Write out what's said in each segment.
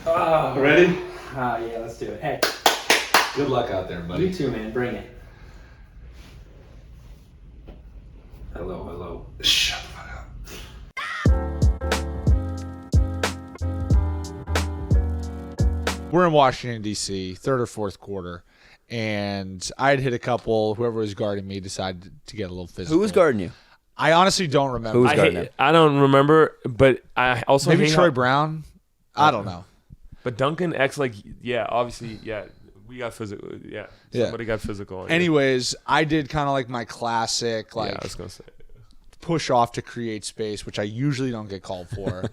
Ready? Yeah, let's do it. Hey, Good luck out there, buddy. you too, man. Bring it. Hello. Shut the fuck up. We're in Washington, D.C., third or fourth quarter, and I had hit a couple. Whoever was guarding me decided to get a little physical. Who was guarding you? I honestly don't remember. Who was guarding him? I don't remember, but I also Maybe hate Troy how- Brown? I don't know. But Duncan acts like, obviously, we got physical. Yeah, somebody got physical. On you. Anyways, I did kind of like my classic, yeah, I was gonna say. push off to create space, which I usually don't get called for.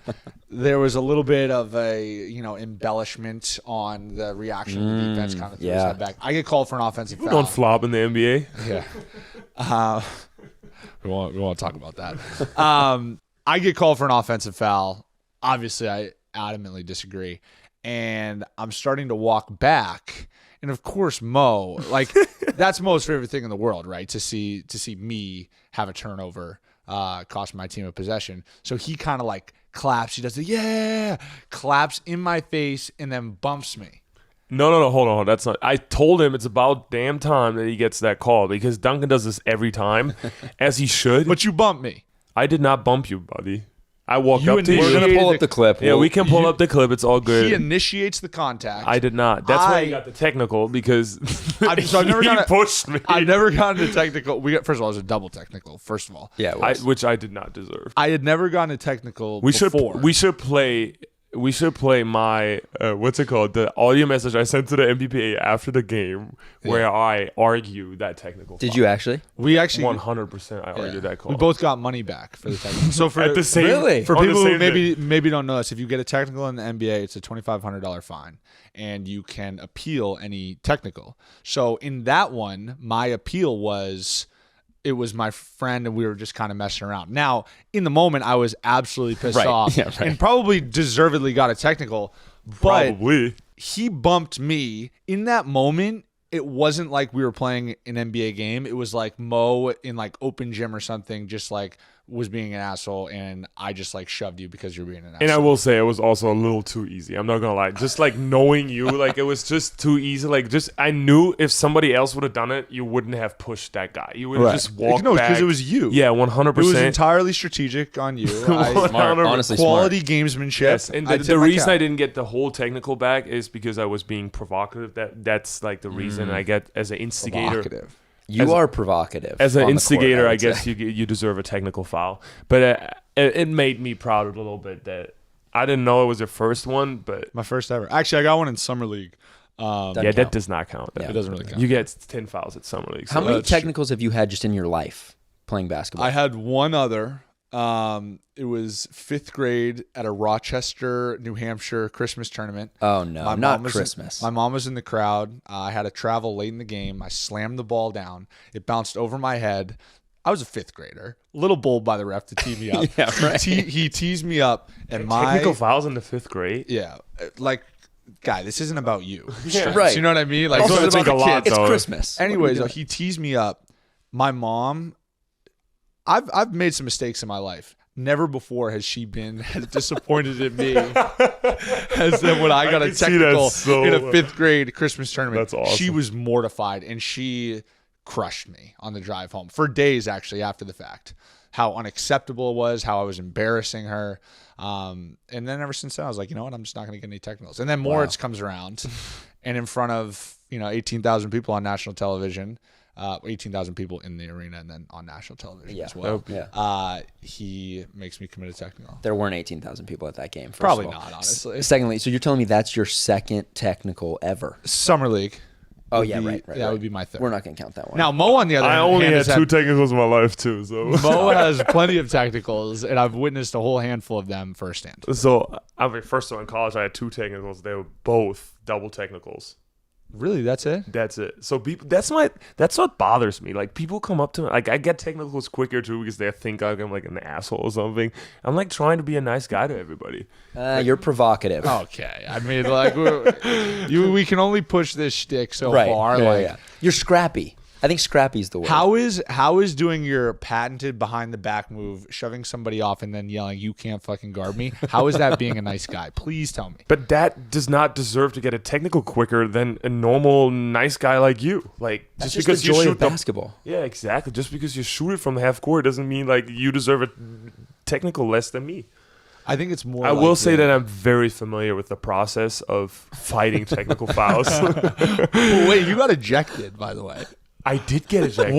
There was a little bit of a, embellishment on the reaction of the defense kind of threw his head back. I get called for an offensive foul. Don't flop in the NBA. Yeah. We won't talk about that. I get called for an offensive foul. Obviously, I adamantly disagree. And I'm starting to walk back. And of course, Moe, that's Mo's favorite thing in the world, right? To see me have a turnover, cost my team a possession. So he kind of claps. He does claps in my face and then bumps me. No, hold on. That's not. I told him it's about damn time that he gets that call because Duncan does this every time, as he should. But you bumped me. I did not bump you, buddy. I walked up to you. We're going to pull up the clip. Yeah, we can pull up the clip. It's all good. He initiates the contact. I did not. That's why you got the technical because I've never he pushed me. I've never gotten a technical. First of all, it was a double technical. First of all, Yeah, it was. which I did not deserve. I had never gotten a technical. We before. should play my what's it called? The audio message I sent to the MPPA after the game where I argue that technical. Did foul. you actually? We actually 100%. I argued that call. We both got money back for the technical. So for at the same Really? for on the people who same day. maybe don't know this, if you get a technical in the NBA, it's a $2,500 fine, and you can appeal any technical. So in that one, my appeal was. It was my friend, and we were just kind of messing around. Now, in the moment, I was absolutely pissed off and probably deservedly got a technical. But Probably. he bumped me. In that moment, it wasn't like we were playing an NBA game. It was like Moe in open gym or something just was being an asshole, and I just shoved you because you're being an asshole. And I will say it was also a little too easy. I'm not gonna lie. Just knowing you, it was just too easy. I knew if somebody else would have done it, you wouldn't have pushed that guy. You would have just walked No, back. because it was you. Yeah, 100%. It was entirely strategic on you. Smart. Honestly, Quality gamesmanship. Yes, and I the tip my reason cap. I didn't get the whole technical back is because I was being provocative. That's the reason I get as an instigator. Provocative. You are provocative. As an on the instigator, court, I would guess say. you deserve a technical foul. But it made me proud a little bit that I didn't know it was your first one, but My first ever. Actually, I got one in summer league. Doesn't that count. does not count. Yeah. It doesn't really count. You get 10 fouls at summer league. How so many that's- technicals have you had just in your life playing basketball? I had one other. It was fifth grade at a Rochester, New Hampshire Christmas tournament. Oh, no. My Not mom was Christmas. My mom was in the crowd. I had to travel late in the game. I slammed the ball down. It bounced over my head. I was a fifth grader. A little bold by the ref to tee me up. Yeah, right. He teased me up, and my technical fouls in the 5th grade. yeah, guy, this isn't about you. Yeah. Right. You know what I mean? Also, it's it's like a lot, It's though. Christmas. Anyways, he teased me up. My mom, I've made some mistakes in my life. Never before has she been as disappointed in me as when I got a can see that technical so in a 5th grade Christmas tournament. That's awesome. She was mortified, and she crushed me on the drive home for days, actually, after the fact. How unacceptable it was, how I was embarrassing her. And then ever since then, I was like, you know what? I'm just not going to get any technicals. And then Moritz comes around, and in front of 18,000 people on national television, 18,000 people in the arena and then on national television as well. Yeah. He makes me commit a technical. There weren't 18,000 people at that game. First Probably of all. not, honestly. Secondly, so you're telling me that's your second technical ever? Summer league. Oh, would yeah, be- right. That would be my third. We're not going to count that one. Now, Moe, on the other I hand, only had has 2 technicals in my life too. So Moe has plenty of technicals, and I've witnessed a whole handful of them firsthand. So first of all, in college, I had 2 technicals. They were both double technicals. Really, that's it? That's it. So people, that's what bothers me. People come up to me, I get technicals quicker too because they think I'm an asshole or something. I'm trying to be a nice guy to everybody. You're provocative. Okay. I mean, we can only push this shtick so right. far. Yeah. You're scrappy. I think scrappy's the word. How is doing your patented behind the back move, shoving somebody off and then yelling, "You can't fucking guard me"? How is that being a nice guy? Please tell me. But that does not deserve to get a technical quicker than a normal nice guy like you. Like That's just just because the you joy shoot of the basketball. Yeah, exactly. Just because you shoot it from the half court doesn't mean like you deserve a technical less than me. I think it's more. I will say that I'm very familiar with the process of fighting technical fouls. Well, wait, you got ejected, by the way. I did get ejected.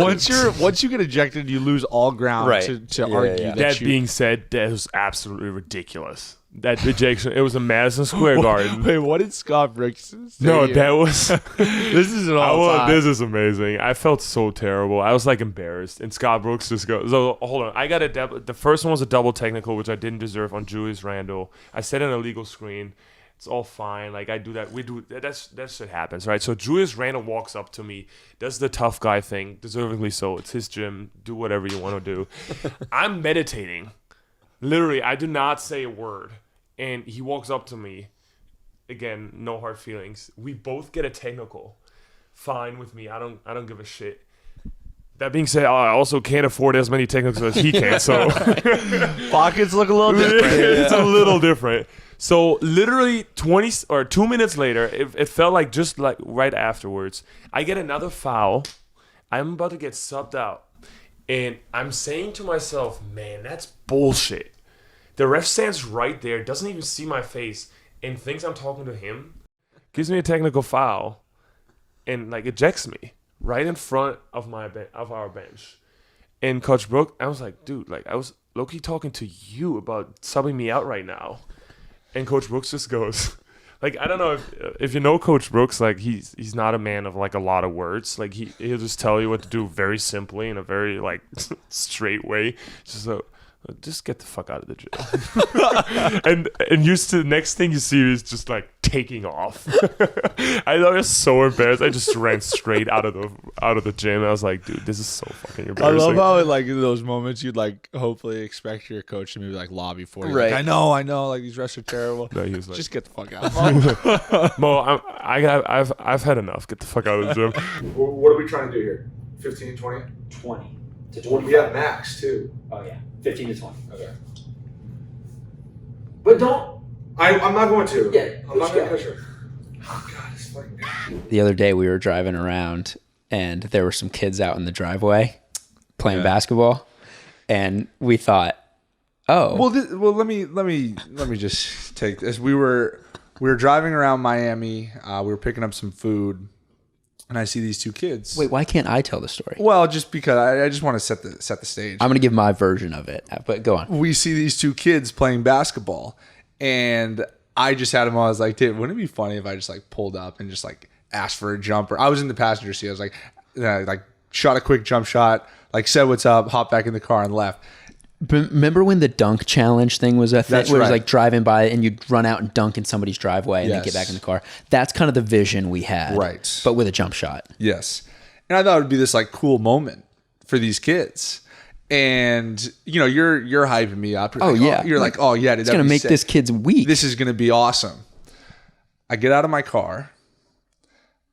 Once you get ejected, you lose all ground Right. to Yeah, argue yeah. that That being said, that was absolutely ridiculous. That ejection, it was a Madison Square Garden. Wait, what did Scott Brooks say? No, that was. This is an all time. This is amazing. I felt so terrible. I was like embarrassed. And Scott Brooks just goes, so hold on. I got the first one was a double technical, which I didn't deserve on Julius Randle. I set an illegal screen. It's all fine. Like I do that. We do that shit happens, right? So Julius Randle walks up to me, does the tough guy thing, deservedly so. It's his gym. Do whatever you want to do. I'm meditating. Literally, I do not say a word. And he walks up to me. Again, no hard feelings. We both get a technical. Fine with me. I don't give a shit. That being said, I also can't afford as many technicals as he can. So Pockets look a little different. it's a little different. So literally 20 or 2 minutes later, it felt like just like right afterwards, I get another foul. I'm about to get subbed out. And I'm saying to myself, man, that's bullshit. The ref stands right there, doesn't even see my face, and thinks I'm talking to him. Gives me a technical foul, and like ejects me right in front of our bench. And Coach Brooke, I was like, dude, like I was low-key talking to you about subbing me out right now. And Coach Brooks just goes, like, I don't know if you know Coach Brooks, like he's not a man of like a lot of words. Like he'll just tell you what to do very simply in a very like straight way. Just get the fuck out of the gym. and used to the next thing you see is just like taking off. I was so embarrassed. I just ran straight out of the gym. I was like, dude, this is so fucking I embarrassing. love how like in those moments you'd like hopefully expect your coach to maybe like lobby for you. Right. Like, I know, like these refs are terrible. No, he was like, Just get the fuck out. Mo, I've had enough. Get the fuck out of the gym. What are we trying to do here? 15, 20? 20 to 25. We have max, too. Oh, yeah. 15 to 20. Okay. But don't. I'm not going to. Yeah, I'm not going to push push her. Oh, God, it's fucking good. The other day we were driving around and there were some kids out in the driveway playing basketball, and we thought, oh, Well, let me just take this. We were driving around Miami. We were picking up some food, and I see these two kids. wait, why can't I tell the story? Well, just because I just want to set the stage. I'm going to give my version of it, but go on. We see these two kids playing basketball, and I just had them on. I was like, dude, wouldn't it be funny if I just like pulled up and just like asked for a jumper? I was in the passenger seat. I was like shot a quick jump shot, like said what's up, hopped back in the car and left. Remember when the dunk challenge thing was a thing? That's where it was right. like driving by and you'd run out and dunk in somebody's driveway and then get Yes. back in the car. That's kind of the vision we had. Right. But with a jump shot. Yes. And I thought it would be this like cool moment for these kids. And you know, you're hyping me up. You're Oh, like, yeah. You're like, oh yeah, It's going to make this kid's week. This is gonna be awesome. I get out of my car.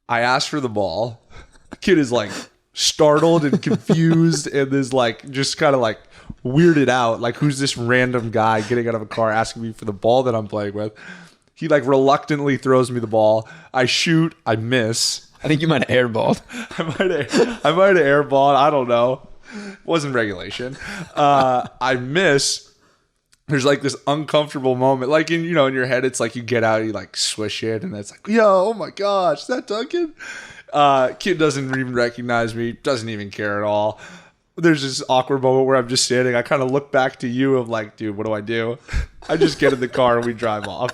I ask for the ball. The kid is like startled and confused and is like just kind of like weirded out. Like, who's this random guy getting out of a car asking me for the ball that I'm playing with? He like reluctantly throws me the ball. I shoot. I miss. I think you might have airballed. I might have airballed. I don't know. Wasn't regulation. I miss. There's like this uncomfortable moment. Like in your head, it's like you get out, you like swish it, and it's like, yo, oh my gosh, is that Duncan? Kid doesn't even recognize me, doesn't even care at all. There's this awkward moment where I'm just standing. I kind of look back to you of like, dude, what do I do? I just get in the car and we drive off.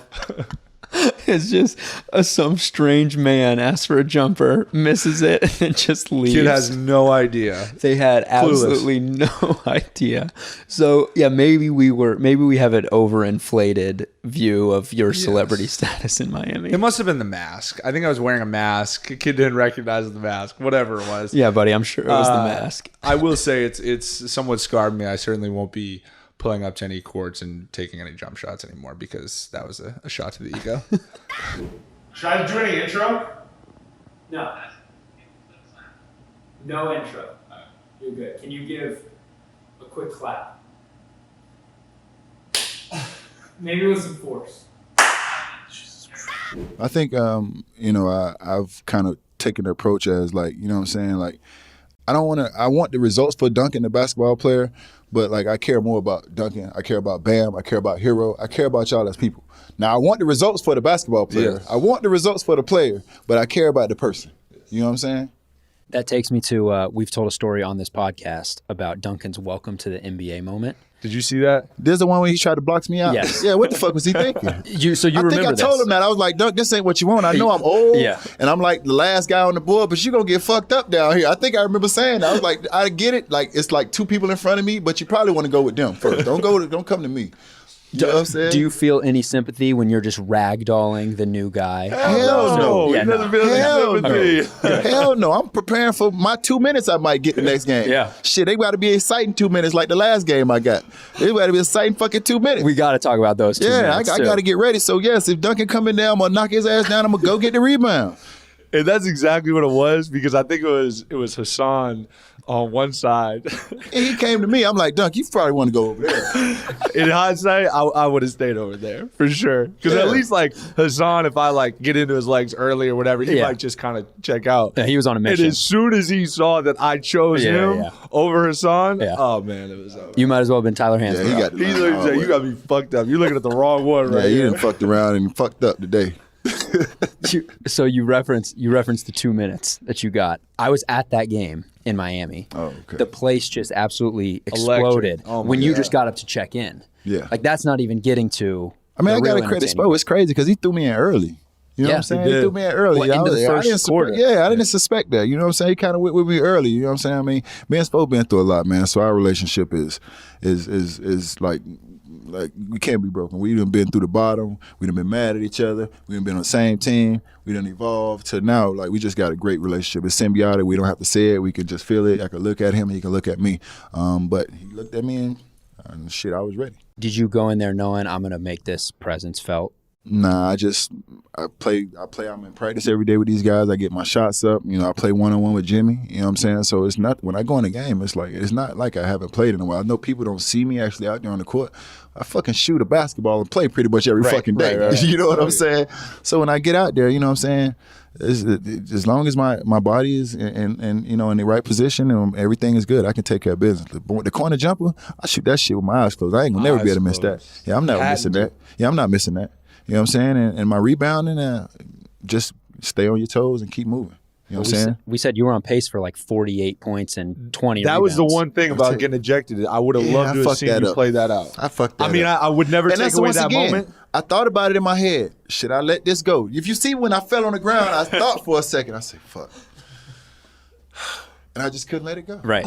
It's just some strange man asks for a jumper, misses it, and then just leaves. Kid has no idea. They had absolutely no idea. So yeah, maybe we have an overinflated view of your celebrity status in Miami. It must have been the mask. I think I was wearing a mask. Kid didn't recognize the mask. Whatever it was. Yeah, buddy, I'm sure it was the mask. I will say it's somewhat scarred me. I certainly won't be pulling up to any courts and taking any jump shots anymore because that was a shot to the ego. Should I do any intro? No. No intro. You're good. Can you give a quick clap? Maybe with some force. I think, I've kind of taken the approach as like, you know what I'm saying? Like, I want the results for Duncan, the basketball player, but like I care more about Duncan. I care about Bam. I care about Hero. I care about y'all as people. Now, I want the results for the basketball player. Yes. I want the results for the player, but I care about the person. You know what I'm saying? That takes me to, we've told a story on this podcast about Duncan's welcome to the NBA moment. Did you see that? There's the one where he tried to block me out. Yes. Yeah, what the fuck was he thinking? So you remember I think I told him that. I was like, Dunk, this ain't what you want. I know I'm old. Yeah. And I'm like the last guy on the board, but you're going to get fucked up down here. I think I remember saying that. I was like, I get it. Like, it's like two people in front of me, but you probably want to go with them first. Don't come to me. You know what I'm saying? Do you feel any sympathy when you're just ragdolling the new guy? Hell no. Yeah, He doesn't feel Hell any no. sympathy. Hell no. I'm preparing for my 2 minutes I might get the next game. Yeah. Shit, they got to be exciting 2 minutes like the last game I got. They got to be exciting fucking 2 minutes. We got to talk about those 2 minutes. I got to get ready. So, yes, if Duncan coming down, I'm going to knock his ass down. I'm going to go get the rebound. And that's exactly what it was, because I think it was Hassan on one side. And he came to me. I'm like, Dunk, you probably want to go over there. In hindsight, I would have stayed over there for sure. Because at least like Hassan, if I like get into his legs early or whatever, he might just kind of check out. Yeah, he was on a mission. And as soon as he saw that I chose him yeah. over Hassan, Yeah. oh man, it was over. You might as well have been Tyler Hansbrough. Yeah, he got He literally said, "You got me fucked up. You're looking at the wrong one Yeah, right you here." done fucked around and fucked up today. So you referenced the 2 minutes that you got. I was at that game in Miami. Oh, okay. The place just absolutely exploded Oh, my when you God. just got up to check in. Yeah. Like that's not even getting to. I mean, the I got real to credit entertainment. Spo. It's crazy because he threw me in early. You know Yeah, what I'm saying? he He did. threw me in early. Well, into the first didn't quarter. I didn't suspect that. You know what I'm saying? He kind of went with me early. You know what I'm saying? I mean, me and Spo been through a lot, man. So our relationship is like we can't be broken. We done been through the bottom. We done been mad at each other. We done been on the same team. We done evolved to now. Like we just got a great relationship. It's symbiotic. We don't have to say it. We can just feel it. I can look at him. He can look at me. But he looked at me and shit, I was ready. Did you go in there knowing I'm going to make this presence felt? Nah, I play. I'm in practice every day with these guys. I get my shots up. You know, I play one-on-one with Jimmy. You know what I'm saying? So it's not, when I go in the game, it's not like I haven't played in a while. I know people don't see me actually out there on the court. I fucking shoot a basketball and play pretty much every fucking day. right. You know what I'm saying? So when I get out there, you know what I'm saying? As long as my body is in you know in the right position and everything is good, I can take care of business. The corner jumper, I shoot that shit with my eyes closed. I ain't gonna never be able to miss that. Yeah, I'm not missing that. Yeah, I'm not missing that. You know what I'm saying? And my rebounding, just stay on your toes and keep moving. You know what I'm saying? We said you were on pace for like 48 points and 20 That was the rebounds. one thing about getting ejected. I would have loved to I have fucked seen that you up. play that out. I fucked that I mean, up. I would never And take that's away once that again, moment. I thought about it in my head. Should I let this go? If you see when I fell on the ground, I thought for a second. I said, "Fuck," and I just couldn't let it go. Right.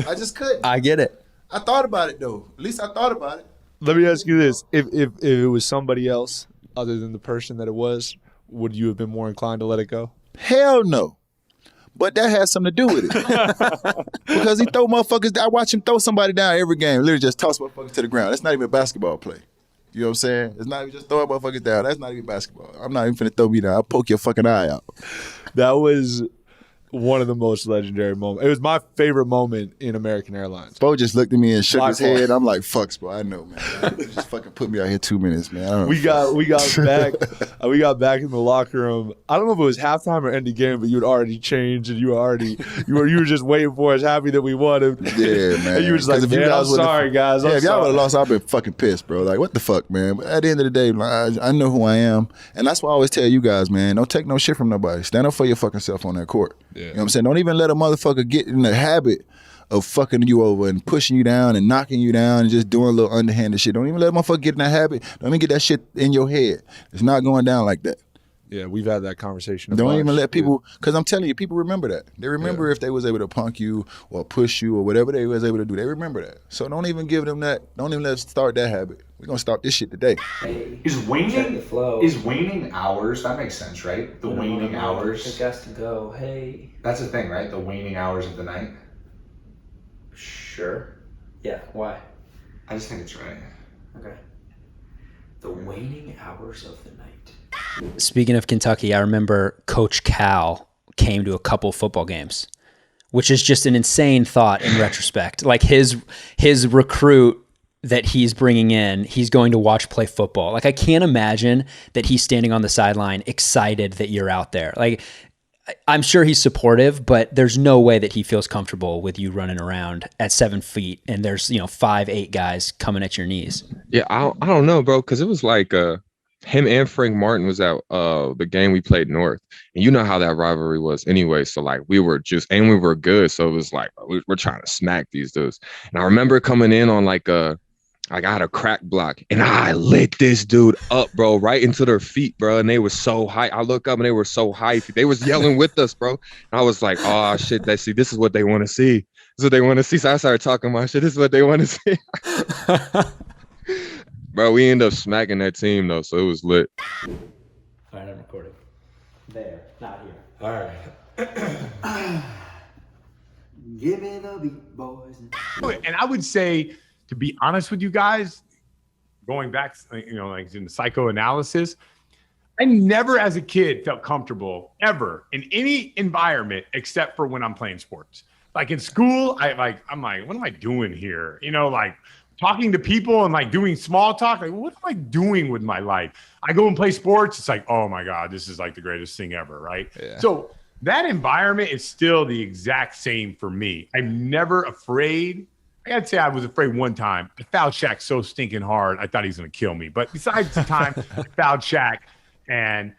I just couldn't. I get it. I thought about it though. At least I thought about it. Let me ask you this: if it was somebody else other than the person that it was, would you have been more inclined to let it go? Hell no. But that has something to do with it. Because he throw motherfuckers. I watch him throw somebody down every game. Literally just toss motherfuckers to the ground. That's not even a basketball play. You know what I'm saying? It's not even just throwing motherfuckers down. That's not even basketball. I'm not even finna throw me down. I'll poke your fucking eye out. That was one of the most legendary moments. It was my favorite moment in American Airlines. Bo just looked at me and shook By his far. head. I'm like, fuck, Bo. I know, man. Just fucking put me out here 2 minutes, man. I don't know. We got back in the locker room. I don't know if it was halftime or end of game, but you had already changed and you were just waiting for us, happy that we won. And, Yeah, man. and you were just like, 'Cause if you man, I'm guys would've- sorry, guys. I'm Yeah, if y'all would sorry. have lost, I've been fucking pissed, bro. Like, what the fuck, man? But at the end of the day, like, I know who I am. And that's why I always tell you guys, man, don't take no shit from nobody. Stand up for your fucking self on that court. Yeah. You know what I'm saying? Don't even let a motherfucker get in the habit of fucking you over and pushing you down and knocking you down and just doing a little underhanded shit. Don't even let a motherfucker get in that habit. Don't even get that shit in your head. It's not going down like that. Yeah, we've had that conversation. Don't bunch. even let people, because I'm telling you, people remember that. They remember if they was able to punk you or push you or whatever they was able to do. They remember that. So don't even give them that. Don't even let us start that habit. We're going to stop this shit today. Is Check waning the flow. is waning hours? That makes sense, right? The waning The hours. guest to go. Hey. That's the thing, right? The waning hours of the night. Sure. Yeah. Why? I just think it's right. Okay. The waning hours of the night. Speaking of Kentucky, I remember Coach Cal came to a couple football games. which is just an insane thought in retrospect. Like his recruit that he's bringing in, he's going to watch play football. Like I can't imagine that he's standing on the sideline excited that you're out there. Like I'm sure he's supportive, but there's no way that he feels comfortable with you running around at 7 feet and there's 5'8" guys coming at your knees. Yeah, I don't know, bro, because it was like him and Frank Martin was at the game we played North, and you know how that rivalry was anyway. So like we were good, so it was like we're trying to smack these dudes. And I remember coming in on like I got a crack block and I lit this dude up, bro, right into their feet, bro. And they were so high. I look up and they were so high. They was yelling with us, bro. And I was like, oh shit, this is what they want to see. This is what they want to see. So I started talking my shit. This is what they want to see. Bro, we ended up smacking that team though, so it was lit. All right, I'm recording. There, not here. All right. Give me the beat, boys. And I would say, to be honest with you guys, going back, like in the psychoanalysis, I never as a kid felt comfortable ever in any environment except for when I'm playing sports. Like in school, I'm like, what am I doing here? Like talking to people and like doing small talk. Like, what am I doing with my life? I go and play sports. It's like, oh my God, this is like the greatest thing ever, right? Yeah. So that environment is still the exact same for me. I'm never afraid. I gotta say I was afraid one time. I fouled Shaq so stinking hard, I thought he was gonna kill me. But besides the time I fouled Shaq, and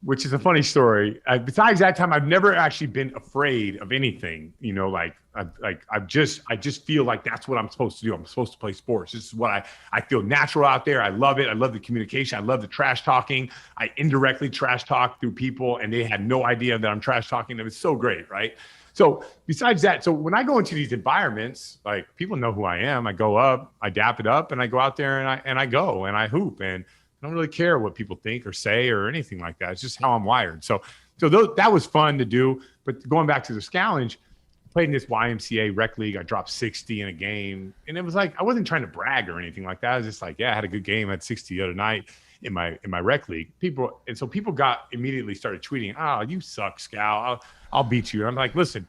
which is a funny story. Besides that time, I've never actually been afraid of anything. I just feel like that's what I'm supposed to do. I'm supposed to play sports. This is what I feel natural out there. I love it. I love the communication. I love the trash talking. I indirectly trash talk through people, and they had no idea that I'm trash talking them. It's so great, right? So besides that, so when I go into these environments, like people know who I am. I go up, I dap it up, and I go out there and I go and I hoop, and I don't really care what people think or say or anything like that. It's just how I'm wired. So that was fun to do. But going back to the Scalabrine, I played in this YMCA rec league. I dropped 60 in a game, and it was like I wasn't trying to brag or anything like that. I was just like, yeah, I had a good game. I had 60 the other night in my rec league. People immediately started tweeting, "Oh, you suck, Scal. I'll beat you." And I'm like, listen,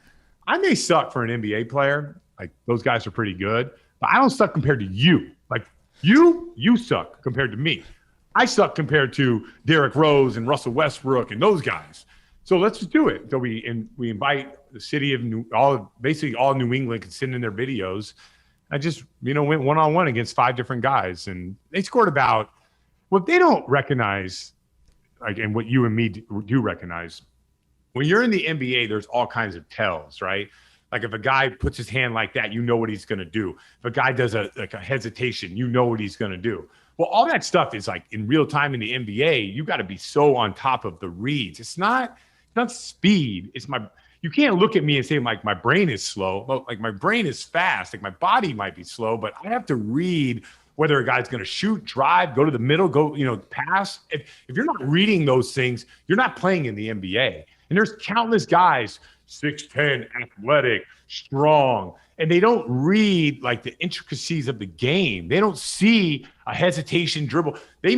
I may suck for an NBA player. Like those guys are pretty good, but I don't suck compared to you. Like you suck compared to me. I suck compared to Derrick Rose and Russell Westbrook and those guys. So let's just do it. So we invite the city of basically all New England can send in their videos. I just went one-on-one against 5 different guys, and they scored about what they don't recognize, like, and what you and me do recognize. When you're in the NBA, there's all kinds of tells, right? Like if a guy puts his hand like that, you know what he's going to do. If a guy does a hesitation, you know what he's going to do. Well, all that stuff is like in real time in the NBA. You got to be so on top of the reads. It's not speed. You can't look at me and say like my brain is slow. Like my brain is fast. Like my body might be slow, but I have to read whether a guy's going to shoot, drive, go to the middle, pass. If you're not reading those things, you're not playing in the NBA. And there's countless guys, 6'10", athletic, strong, and they don't read like the intricacies of the game. They don't see a hesitation dribble. They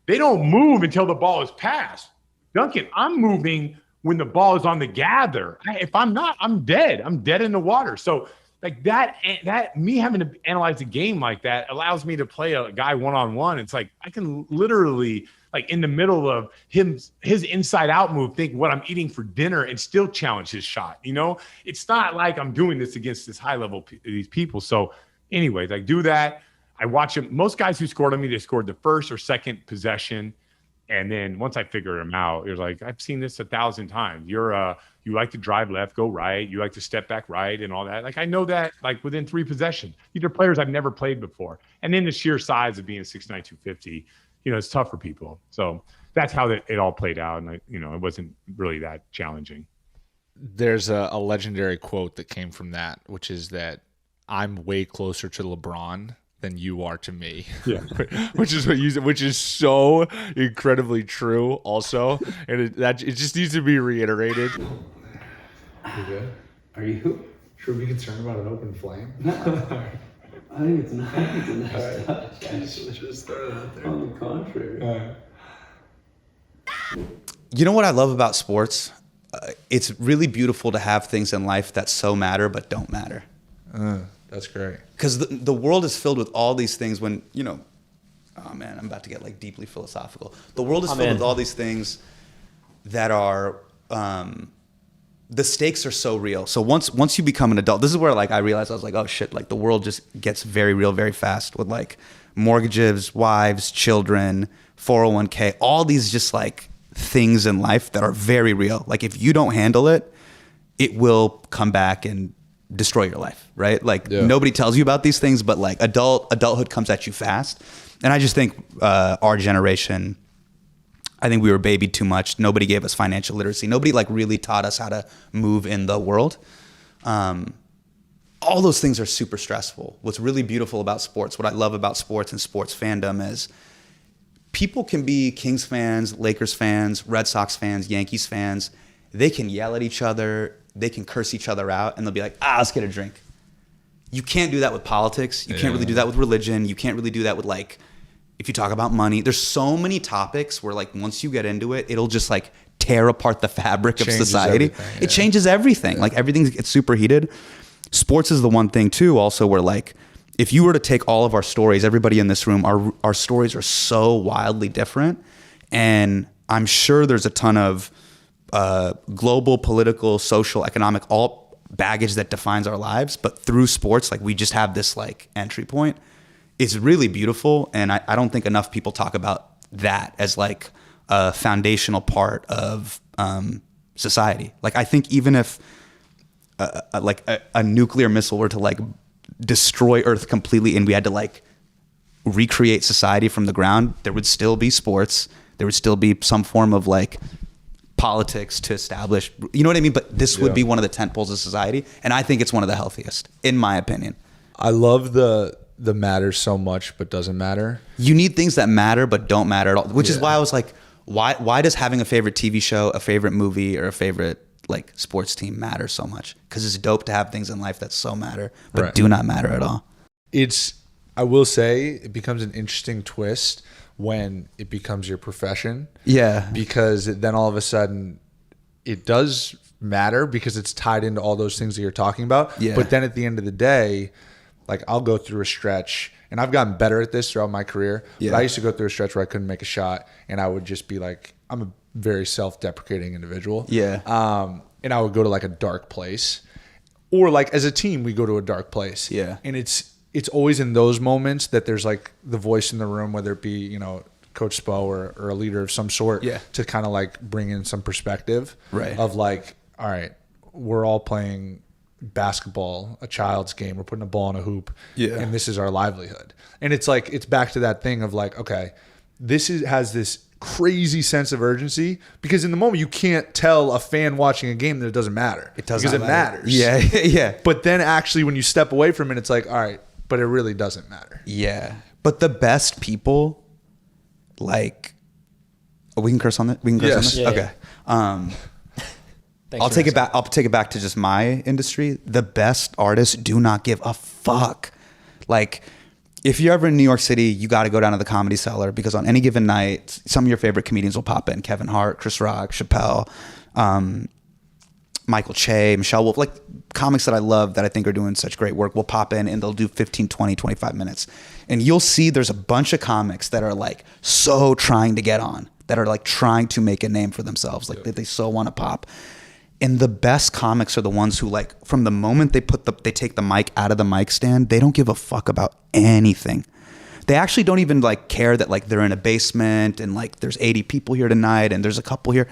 don't move until the ball is passed. Duncan, I'm moving when the ball is on the gather. If I'm not, I'm dead. I'm dead in the water. So like that me having to analyze a game like that allows me to play a guy one-on-one. It's like I can literally, like in the middle of his inside out move, think what I'm eating for dinner and still challenge his shot. It's not like I'm doing this against this high level these people. So anyways, I do that. I watch him. Most guys who scored on me, they scored the first or second possession. And then once I figured him out, it was like, I've seen this 1,000 times. You like to drive left, go right. You like to step back right and all that. Like, I know that like within 3 possessions. These are players I've never played before. And then the sheer size of being 6'9", 250, it's tough for people. So that's how it all played out. And it wasn't really that challenging. There's a legendary quote that came from that, which is that I'm way closer to LeBron than you are to me. Yeah. which is so incredibly true also. And it just needs to be reiterated. You good? Are you? Should we be concerned about an open flame? No. I think it's nice. It's a nice touch. Just throw it out there. On the contrary. You know what I love about sports? it's really beautiful to have things in life that so matter but don't matter. That's great. Because the world is filled with all these things when, oh man, I'm about to get like deeply philosophical. The world is filled with all these things that are, the stakes are so real. So once you become an adult, this is where like I realized, I was like, oh shit, like the world just gets very real very fast with like mortgages, wives, children, 401k, all these just like things in life that are very real. Like if you don't handle it, it will come back and destroy your life, right? Like nobody tells you about these things, but like adulthood comes at you fast. And I just think our generation, I think we were babied too much. Nobody gave us financial literacy. Nobody like really taught us how to move in the world. All those things are super stressful. What's really beautiful about sports, what I love about sports and sports fandom is people can be Kings fans, Lakers fans, Red Sox fans, Yankees fans. They can yell at each other. They can curse each other out and they'll be like, let's get a drink. You can't do that with politics. You can't really do that with religion. You can't really do that with like, if you talk about money. There's so many topics where like once you get into it, it'll just like tear apart the fabric of society. It changes everything. Like everything gets super heated. Sports is the one thing too also where like, if you were to take all of our stories, everybody in this room, our stories are so wildly different. And I'm sure there's a ton of global, political, social, economic, all baggage that defines our lives. But through sports, like we just have this like entry point. It's really beautiful. And I don't think enough people talk about that as like a foundational part of society. Like I think even if a nuclear missile were to like destroy Earth completely and we had to like recreate society from the ground, there would still be sports. There would still be some form of like politics to establish, you know what I mean? But this would be one of the tent poles of society. And I think it's one of the healthiest, in my opinion. I love the matters so much, but doesn't matter. You need things that matter, but don't matter at all, which is why I was like, why does having a favorite TV show, a favorite movie, or a favorite like sports team matter so much? Because it's dope to have things in life that so matter, but do not matter at all. I will say it becomes an interesting twist when it becomes your profession. Yeah. Because then all of a sudden it does matter because it's tied into all those things that you're talking about. Yeah. But then at the end of the day, like I'll go through a stretch and I've gotten better at this throughout my career. Yeah. But I used to go through a stretch where I couldn't make a shot and I would just be like, I'm a very self-deprecating individual. Yeah. And I would go to like a dark place. Or like as a team, we go to a dark place. Yeah. And it's always in those moments that there's like the voice in the room, whether it be, Coach Spo or a leader of some sort, to kind of like bring in some perspective of like, all right, we're all playing basketball, a child's game. We're putting a ball in a hoop, and this is our livelihood. And it's like, it's back to that thing of like, okay, has this crazy sense of urgency because in the moment you can't tell a fan watching a game that it doesn't matter. It doesn't because it matters. Yeah, yeah. But then actually when you step away from it, it's like, all right, but it really doesn't matter. Yeah. But the best people, like, we can curse on that? We can curse on this? Yeah, okay. I'll take it back. I'll take it back to just my industry. The best artists do not give a fuck. Like, if you're ever in New York City, you got to go down to the Comedy Cellar because on any given night, some of your favorite comedians will pop in. Kevin Hart, Chris Rock, Chappelle, Michael Che, Michelle Wolf, like comics that I love that I think are doing such great work will pop in and they'll do 15, 20, 25 minutes. And you'll see there's a bunch of comics that are like so trying to get on, that are like trying to make a name for themselves. Like they so want to pop. And the best comics are the ones who like from the moment they take the mic out of the mic stand, they don't give a fuck about anything. They actually don't even like care that like they're in a basement and like there's 80 people here tonight and there's a couple here.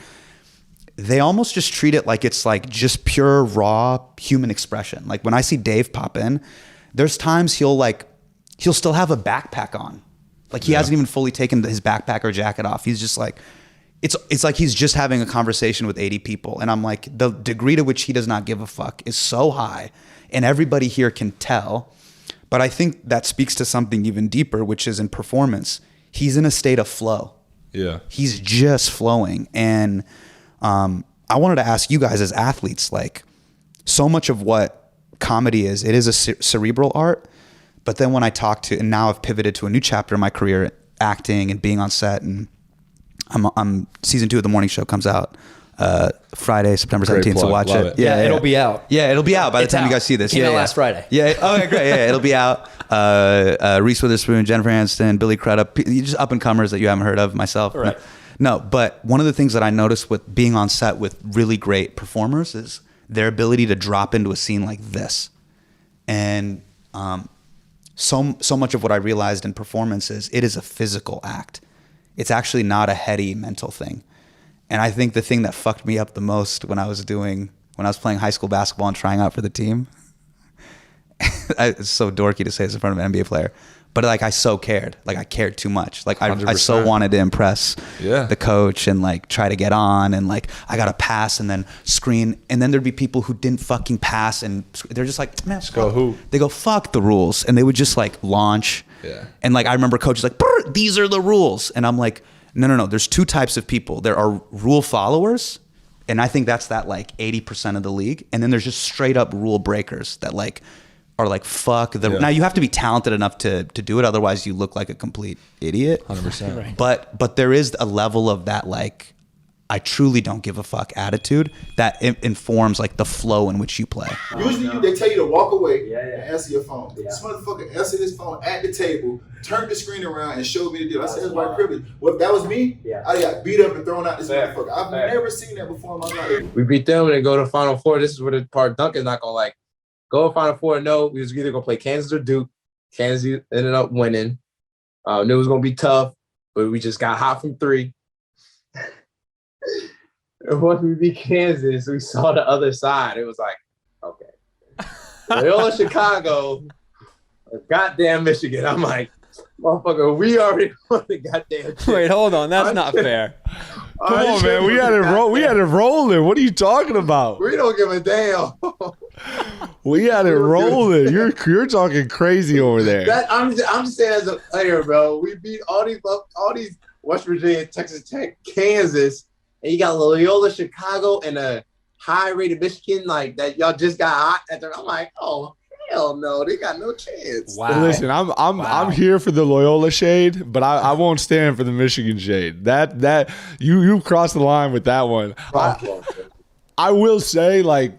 They almost just treat it like it's like just pure raw human expression. Like when I see Dave pop in, there's times he'll still have a backpack on. Like he hasn't even fully taken his backpack or jacket off. He's just like, it's like he's just having a conversation with 80 people. And I'm like, the degree to which he does not give a fuck is so high. And everybody here can tell. But I think that speaks to something even deeper, which is in performance. He's in a state of flow. Yeah. He's just flowing. And I wanted to ask you guys as athletes, like so much of what comedy is, it is a cerebral art. But then when I talk to, and now I've pivoted to a new chapter in my career, acting and being on set, and I'm season 2 of the morning show comes out Friday, September Great 17th. So plug. watch Love it. it. Yeah, it'll be out. Yeah, it'll be out by the It's time you out. guys see this. Came yeah, out yeah. last Friday. Yeah. Okay, great. Yeah, it'll be out. Reese Witherspoon, Jennifer Aniston, Billy Crudup, just up and comers that you haven't heard of. Myself. Right. No, but one of the things that I noticed with being on set with really great performers is their ability to drop into a scene like this, and so much of what I realized in performance is it is a physical act. It's actually not a heady mental thing. And I think the thing that fucked me up the most when I was playing high school basketball and trying out for the team, it's so dorky to say this in front of an NBA player, but like I so cared. Like I cared too much. Like I so wanted to impress the coach and like try to get on, and like I got to pass and then screen, and then there'd be people who didn't fucking pass and they're just like, man, go hoop. They go fuck the rules, and they would just like launch. Yeah. And like I remember coaches like, these are the rules, and I'm like, no. There's two types of people. There are rule followers, and I think that's that like 80% of the league, and then there's just straight up rule breakers that like are like fuck the. Now you have to be talented enough to do it, otherwise you look like a complete idiot. 100%. Right. But there is a level of that like I truly don't give a fuck attitude that informs like the flow in which you play. Usually they tell you to walk away and answer your phone. But this motherfucker answered his phone at the table, turned the screen around, and showed me the deal. I said, that's white privilege. Well, if that was me, I got beat up and thrown out this motherfucker. I've never seen that before in my life. We beat them and they go to Final Four. This is where the part Duncan's not gonna like. Go to Final Four. No, we was either gonna play Kansas or Duke. Kansas ended up winning. Knew it was gonna be tough, but we just got hot from three. And once we beat Kansas, we saw the other side. It was like, okay. Loyola Chicago, goddamn Michigan. I'm like, motherfucker, we already won the goddamn shit. Wait, hold on. That's not fair. Come on, man. We had it rolling. What are you talking about? We don't give a damn. We had it rolling. You're talking crazy over there. I'm just saying as a player, bro. We beat all these West Virginia, Texas Tech, Kansas, and you got Loyola Chicago and a high-rated Michigan like that. Y'all just got hot at the. I'm like, oh hell no, they got no chance. Wow. Listen, I'm here for the Loyola shade, but I won't stand for the Michigan shade. That you crossed the line with that one. I will say, like,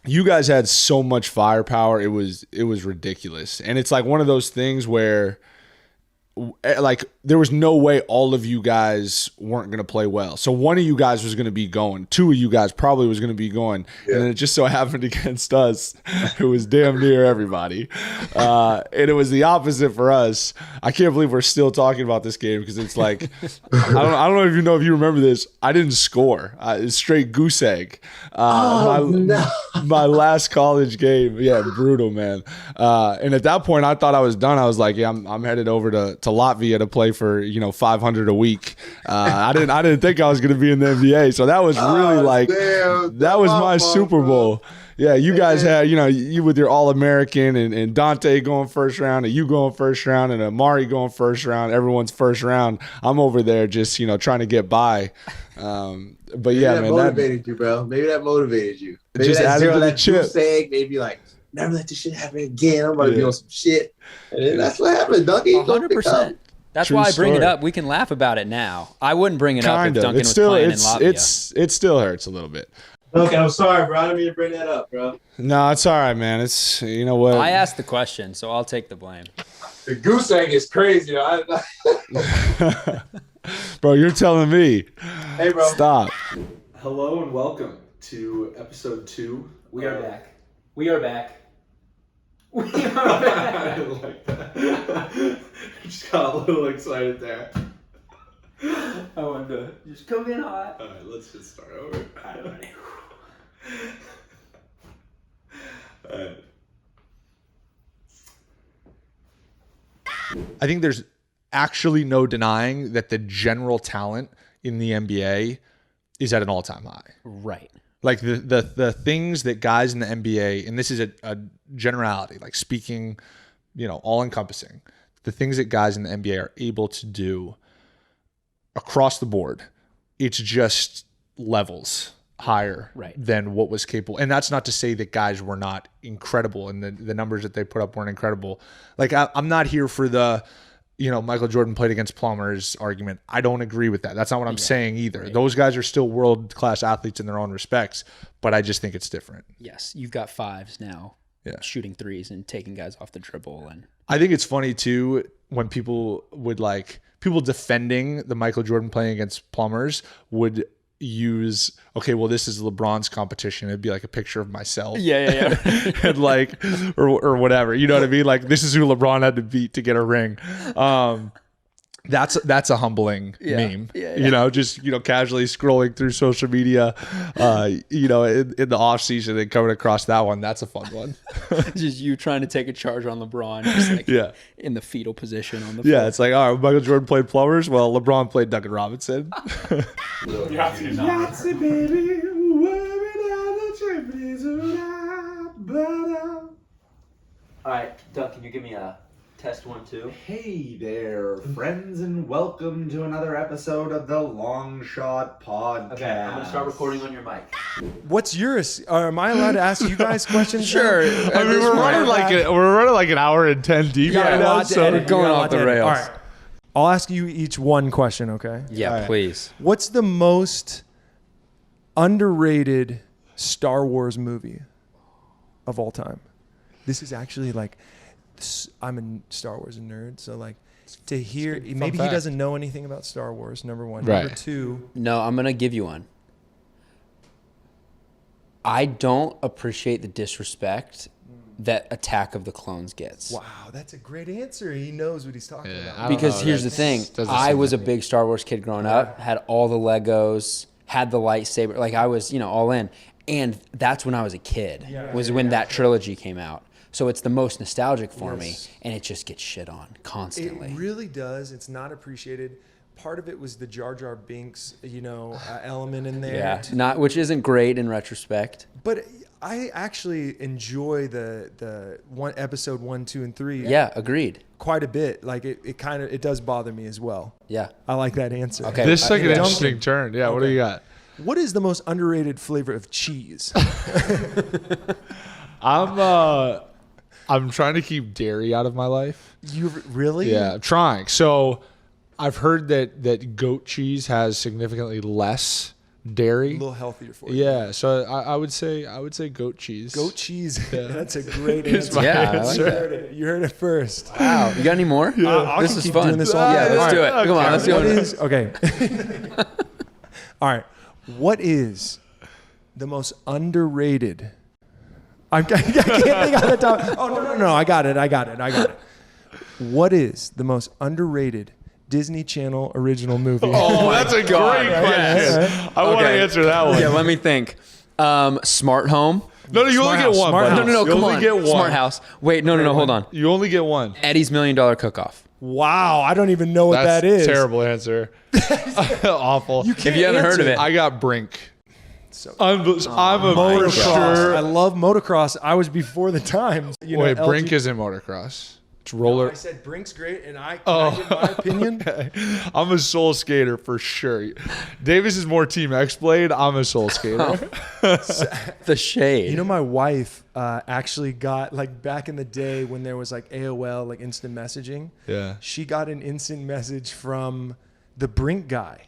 you guys had so much firepower. It was ridiculous, and it's like one of those things where, like, there was no way all of you guys weren't going to play well. So one of you guys was going to be going. Two of you guys probably was going to be going. Yeah. And it just so happened against us, it was damn near everybody. And it was the opposite for us. I can't believe we're still talking about this game because it's like, I don't know if you remember this. I didn't score. It's straight goose egg. My last college game. Yeah, brutal, man. And at that point, I thought I was done. I was like, yeah, I'm headed over to Latvia to play for $500 a week. I didn't think I was going to be in the NBA, so that was really that was my Super Bowl. Yeah, you guys had you with your All-American and Dante going first round, and you going first round, and Amari going first round. Everyone's first round. I'm over there just trying to get by. But yeah, that man, motivated you, bro. Maybe that motivated you. Maybe just that added to the chip. Maybe like, never let this shit happen again. I'm gonna be on some shit. And then that's what happened, Duncan. 100%. That's True why I bring it story. up. We can laugh about it now. I wouldn't bring it up if Duncan It's was still playing in Latvia. it still hurts a little bit. Okay, I'm sorry, bro. I didn't mean to bring that up, bro. No, it's all right, man. It's what I asked the question, so I'll take the blame. The goose egg is crazy. Bro, you're telling me. Hey, bro. Stop. Hello and welcome to episode 2. We are back. We are back. We are back. I like that. Just got a little excited there. I wanted to just come in hot. All right, let's just start over. All right. All right. I think there's actually no denying that the general talent in the NBA is at an all-time high. Right. Like the things that guys in the NBA, and this is a generality, like speaking, all-encompassing, the things that guys in the NBA are able to do across the board, it's just levels higher than what was capable. And that's not to say that guys were not incredible and the numbers that they put up weren't incredible. Like I'm not here for the, Michael Jordan played against plumbers argument. I don't agree with that. That's not what I'm saying either. Right. Those guys are still world-class athletes in their own respects, but I just think it's different. Yes, you've got fives now. Yeah. Shooting threes and taking guys off the dribble. And I think it's funny too when people defending the Michael Jordan playing against plumbers would use, okay, well, this is LeBron's competition. It'd be like a picture of myself. Yeah. And like, or whatever, you know what I mean? Like, this is who LeBron had to beat to get a ring. That's a humbling meme. Just casually scrolling through social media, in the off season and coming across that one. That's a fun one. Just you trying to take a charge on LeBron, just like in the fetal position on the floor. Yeah, it's like, all right, Michael Jordan played plumbers. Well, LeBron played Duncan Robinson. Yahtzee, baby, all right, Doug, can you give me a test 1, 2? Hey there, friends, and welcome to another episode of the Long Shot Podcast. Okay, I'm gonna start recording on your mic. What's yours? Am I allowed to ask you guys questions? Sure. I mean, we're running like an hour and 10 deep right now, so we're going off the rails. All right, I'll ask you each one question, okay? Yeah, right. Please. What's the most underrated Star Wars movie of all time? This is actually like, I'm a Star Wars nerd, so like to hear maybe he doesn't know anything about Star Wars. Number one, right. Number two. No, I'm gonna give you one. I don't appreciate the disrespect that Attack of the Clones gets. Wow, that's a great answer. He knows what he's talking about. Because here's the thing: I was a big Star Wars kid growing up. Had all the Legos, had the lightsaber. Like I was, all in. And that's when I was a kid. Was when that trilogy came out. So it's the most nostalgic for me, and it just gets shit on constantly. It really does. It's not appreciated. Part of it was the Jar Jar Binks, element in there. Yeah, which isn't great in retrospect. But I actually enjoy the one episode 1, 2, and 3. Yeah, agreed. Quite a bit. Like it does bother me as well. Yeah, I like that answer. Okay, this is like an interesting turn. Yeah, okay. What do you got? What is the most underrated flavor of cheese? I'm trying to keep dairy out of my life. You really? Yeah, I'm trying. So I've heard that goat cheese has significantly less dairy. A little healthier for you. Yeah, so I would say goat cheese. Goat cheese. Yeah. That's a great answer. Yeah, I like that. You heard it first. Wow. You got any more? Yeah. This is fun. Doing this all yeah, let's do it. Come on, let's do it. Okay. All right. What is the most underrated? I can't think on the top. Oh, no. I got it. What is the most underrated Disney Channel original movie? Oh, that's a great question. Yes. I want to answer that one. Yeah, let me think. Smart Home. No, you only get one. No, come on. Get one. Smart House. Wait, no, hold on. You only get one. Eddie's $1 Million Cook-Off. Wow, I don't even know what that is. Terrible answer. Awful. If you haven't heard of it. I got Brink. So, I'm a motocross. sure. I love motocross. I was before the time. Wait, Brink isn't motocross. It's roller. No, I said Brink's great, and I give my opinion. Okay. I'm a soul skater for sure. Davis is more Team X-Blade. I'm a soul skater. The shade. My wife actually got, like, back in the day when there was like AOL, like instant messaging. Yeah. She got an instant message from the Brink guy.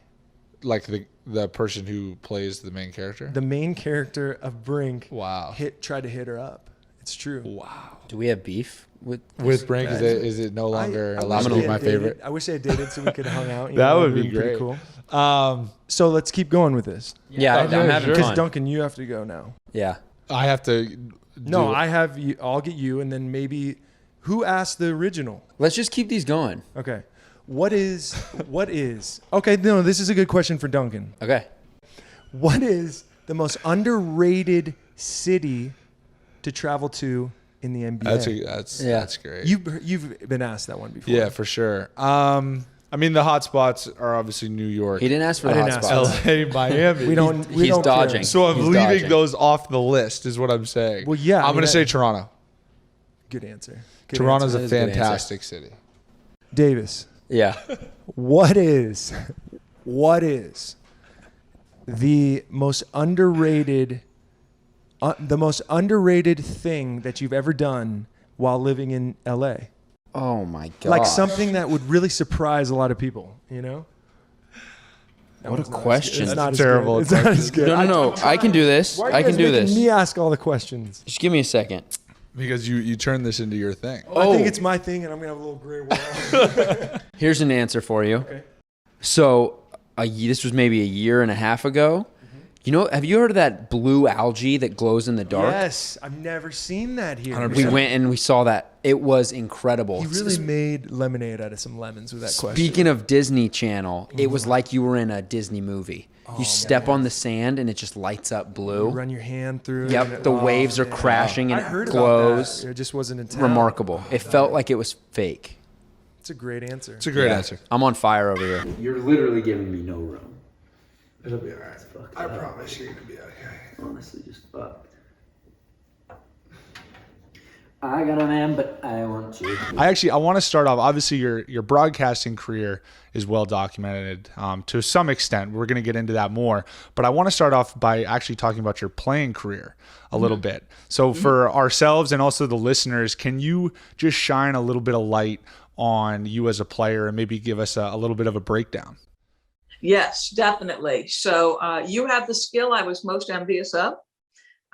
Like the person who plays the main character? The main character of Brink. Wow. Tried to hit her up. It's true. Wow. Do we have beef with Brink? Is it no longer allowed to be my favorite? I wish I did it so we could hang out. That would be great. Pretty cool. So let's keep going with this. Yeah, I'm having fun. Because Duncan, you have to go now. Yeah. I have to. I have you. I'll get you, and then maybe who asked the original? Let's just keep these going. Okay. What is? Okay, no, this is a good question for Duncan. Okay. What is the most underrated city to travel to in the NBA? That's great. You've been asked that one before. Yeah, for sure. I mean, the hot spots are obviously New York. He didn't ask for the hot spots. LA, Miami. He's dodging. Care. So I'm leaving those off the list, is what I'm saying. Well, yeah. I'm going to say Toronto. Good answer. Toronto's a fantastic city. Davis. Yeah. What is the most underrated thing that you've ever done while living in LA? Oh my god! Like something that would really surprise a lot of people. You know. What a question! It's not terrible. It's not as good. No. I can do this. Why are you I can guys do making this. Me ask all the questions. Just give me a second. Because you turn this into your thing. I think it's my thing, and I'm gonna have a little gray wall. Here's an answer for you. Okay. So, this was maybe a year and a half ago. You know, have you heard of that blue algae that glows in the dark? Yes, I've never seen that here. 100%. We went and we saw that. It was incredible. He really made lemonade out of some lemons with that question. Speaking of Disney Channel, it was like you were in a Disney movie. You step on the sand and it just lights up blue. You run your hand through it. Yep, the waves are crashing and I heard it glows. About that. It just wasn't in town. Remarkable. It felt like it was fake. It's a great answer. It's a great answer. I'm on fire over here. You're literally giving me no room. It'll be all right. I promise you're gonna be okay. Honestly, just fucked. I got a man, but I want you. I want to start off. Obviously, your broadcasting career is well documented to some extent. We're going to get into that more, but I want to start off by actually talking about your playing career a little bit. So for ourselves and also the listeners, can you just shine a little bit of light on you as a player and maybe give us a little bit of a breakdown? Yes, definitely. So you have the skill I was most envious of.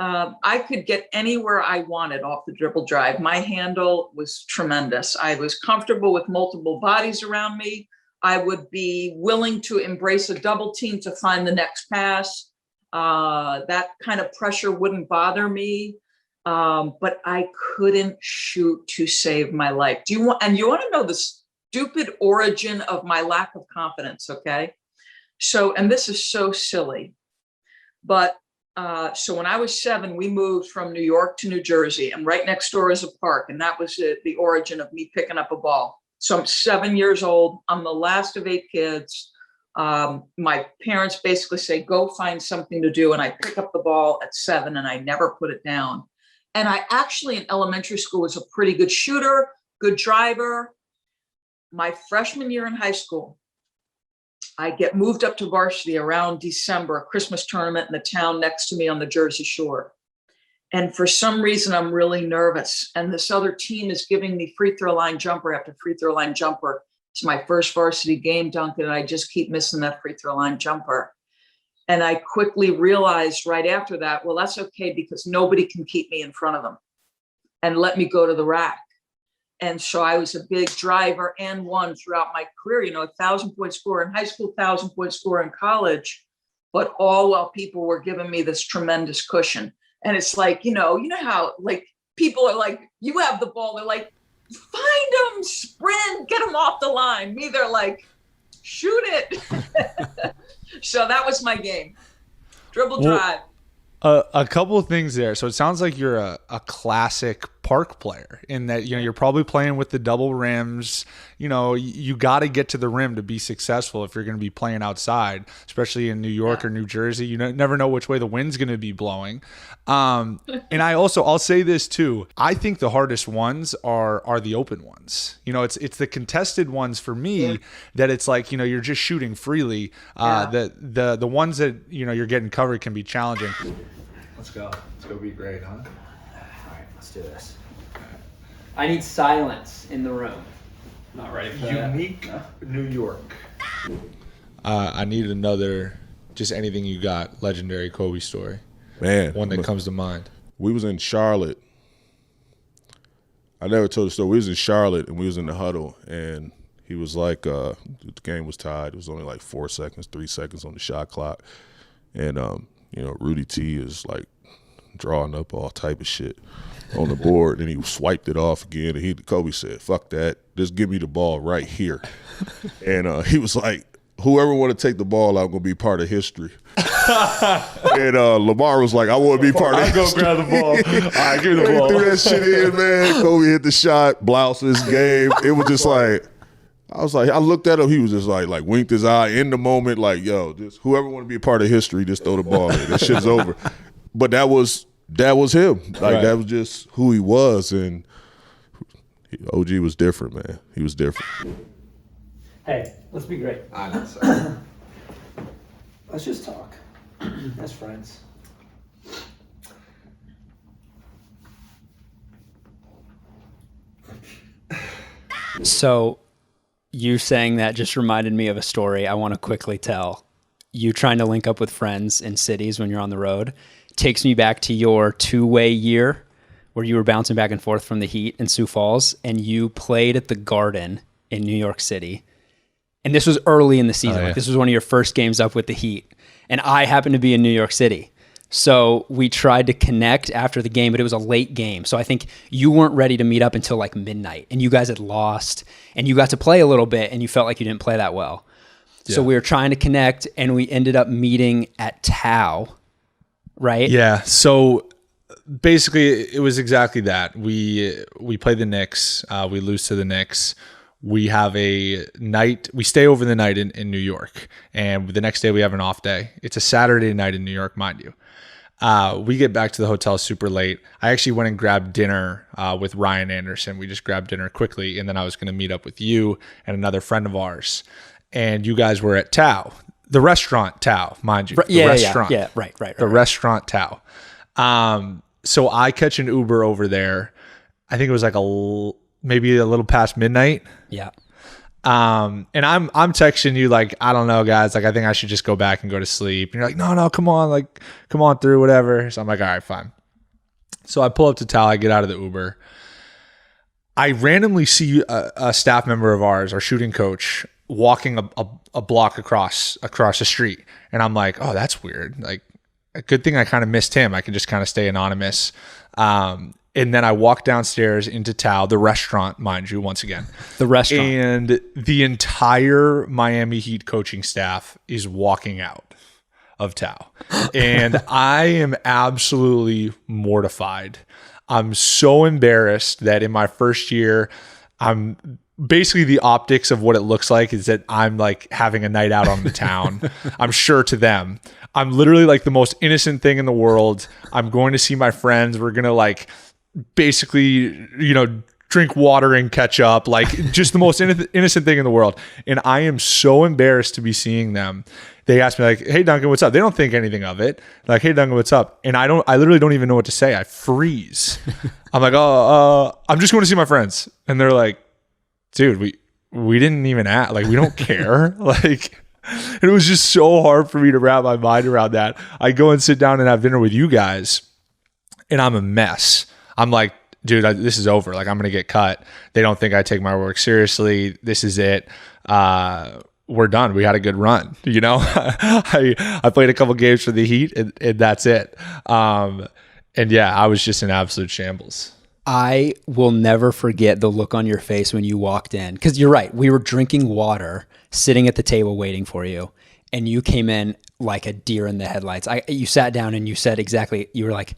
I could get anywhere I wanted off the dribble drive. My handle was tremendous. I was comfortable with multiple bodies around me. I would be willing to embrace a double team to find the next pass. That kind of pressure wouldn't bother me, but I couldn't shoot to save my life. You want to know the stupid origin of my lack of confidence, okay? So, and this is so silly, but so when I was 7, we moved from New York to New Jersey, and right next door is a park. And that was the origin of me picking up a ball. So I'm 7 years old. I'm the last of 8 kids. My parents basically say, go find something to do. And I pick up the ball at 7 and I never put it down. And I actually in elementary school was a pretty good shooter, good driver. My freshman year in high school, I get moved up to varsity around December, a Christmas tournament in the town next to me on the Jersey Shore. And for some reason, I'm really nervous. And this other team is giving me free throw line jumper after free throw line jumper. It's my first varsity game, Duncan, and I just keep missing that free throw line jumper. And I quickly realized right after that, well, that's okay because nobody can keep me in front of them and let me go to the rack. And so I was a big driver and one throughout my career, 1,000-point scorer in high school, 1,000-point scorer in college, but all while people were giving me this tremendous cushion. And it's like, you know how like people are like, you have the ball. They're like, find them, sprint, get them off the line. Me, they're like, shoot it. So that was my game. Dribble drive. A couple of things there. So it sounds like you're a classic park player in that, you're probably playing with the double rims. You got to get to the rim to be successful if you're going to be playing outside, especially in New York or New Jersey. You never know which way the wind's going to be blowing. And I'll say this too. I think the hardest ones are the open ones. It's the contested ones for me that it's like, you're just shooting freely. The ones that, you're getting covered can be challenging. Let's go. It's going to be great, huh? All right, let's do this. I need silence in the room. Not ready for that. Unique New York. I need another, just anything you got, legendary Kobe story. Man. One that comes to mind. We was in Charlotte. I never told the story. We was in Charlotte, and we was in the huddle, and he was like, the game was tied. It was only like 4 seconds, 3 seconds on the shot clock. And, Rudy T is like drawing up all type of shit on the board, and he swiped it off again. And Kobe said, "Fuck that! Just give me the ball right here." And he was like, "Whoever want to take the ball, I'm gonna be part of history." And Lamar was like, "I want to be part of history." Go grab the ball. All right, give me the He ball. threw that shit in, man. Kobe hit the shot, blouses game. It was just like. I was like, I looked at him. He was just like winked his eye in the moment, like, yo, just whoever want to be a part of history, just throw the ball in. This shit's over. But that was him. Like that was just who he was, and OG was different, man. He was different. Hey, let's be great. I know, sir. Let's just talk as friends. So you saying that just reminded me of a story I want to quickly tell. You trying to link up with friends in cities when you're on the road takes me back to your two-way year where you were bouncing back and forth from the Heat in Sioux Falls, and you played at the Garden in New York City. And this was early in the season. Oh, yeah. Like, this was one of your first games up with the Heat. And I happened to be in New York City. So we tried to connect after the game, but it was a late game. So I think you weren't ready to meet up until like midnight, and you guys had lost, and you got to play a little bit, and you felt like you didn't play that well. Yeah. So we were trying to connect, and we ended up meeting at Tao, right? Yeah. So basically, it was exactly that. We play the Knicks. We lose to the Knicks. We have a night. We stay over the night in New York, and the next day we have an off day. It's a Saturday night in New York, mind you. We get back to the hotel super late. I actually went and grabbed dinner with Ryan Anderson. We just grabbed dinner quickly, and then I was going to meet up with you and another friend of ours. And you guys were at Tao, the restaurant Tao, mind you. Yeah, the restaurant. yeah, right. The restaurant Tao. So I catch an Uber over there. I think it was like maybe a little past midnight. Yeah. And I'm texting you like, I don't know, guys. Like, I think I should just go back and go to sleep. And you're like, no, come on through, whatever. So I'm like, all right, fine. So I pull up to Tao. I get out of the Uber. I randomly see a staff member of ours, our shooting coach, walking a block across the street. And I'm like, oh, that's weird. Like, a good thing I kind of missed him. I can just kind of stay anonymous. And then I walk downstairs into Tao, the restaurant, mind you, once again. The restaurant. And the entire Miami Heat coaching staff is walking out of Tao. And I am absolutely mortified. I'm so embarrassed that in my first year, I'm basically the optics of what it looks like is that I'm like having a night out on the town. I'm sure to them. I'm literally like the most innocent thing in the world. I'm going to see my friends. We're going to like basically, drink water and catch up, like just the most innocent thing in the world. And I am so embarrassed to be seeing them. They ask me like, hey, Duncan, what's up? They don't think anything of it. Like, hey, Duncan, what's up? And I literally don't even know what to say. I freeze. I'm like, I'm just going to see my friends. And they're like, dude, we didn't even act, like, we don't care. Like, it was just so hard for me to wrap my mind around that. I go and sit down and have dinner with you guys, and I'm a mess. I'm like, dude, this is over. Like, I'm going to get cut. They don't think I take my work seriously. This is it. We're done. We had a good run. I played a couple games for the Heat, and that's it. And yeah, I was just in absolute shambles. I will never forget the look on your face when you walked in. Because you're right. We were drinking water, sitting at the table waiting for you. And you came in like a deer in the headlights. You sat down and you said exactly, you were like,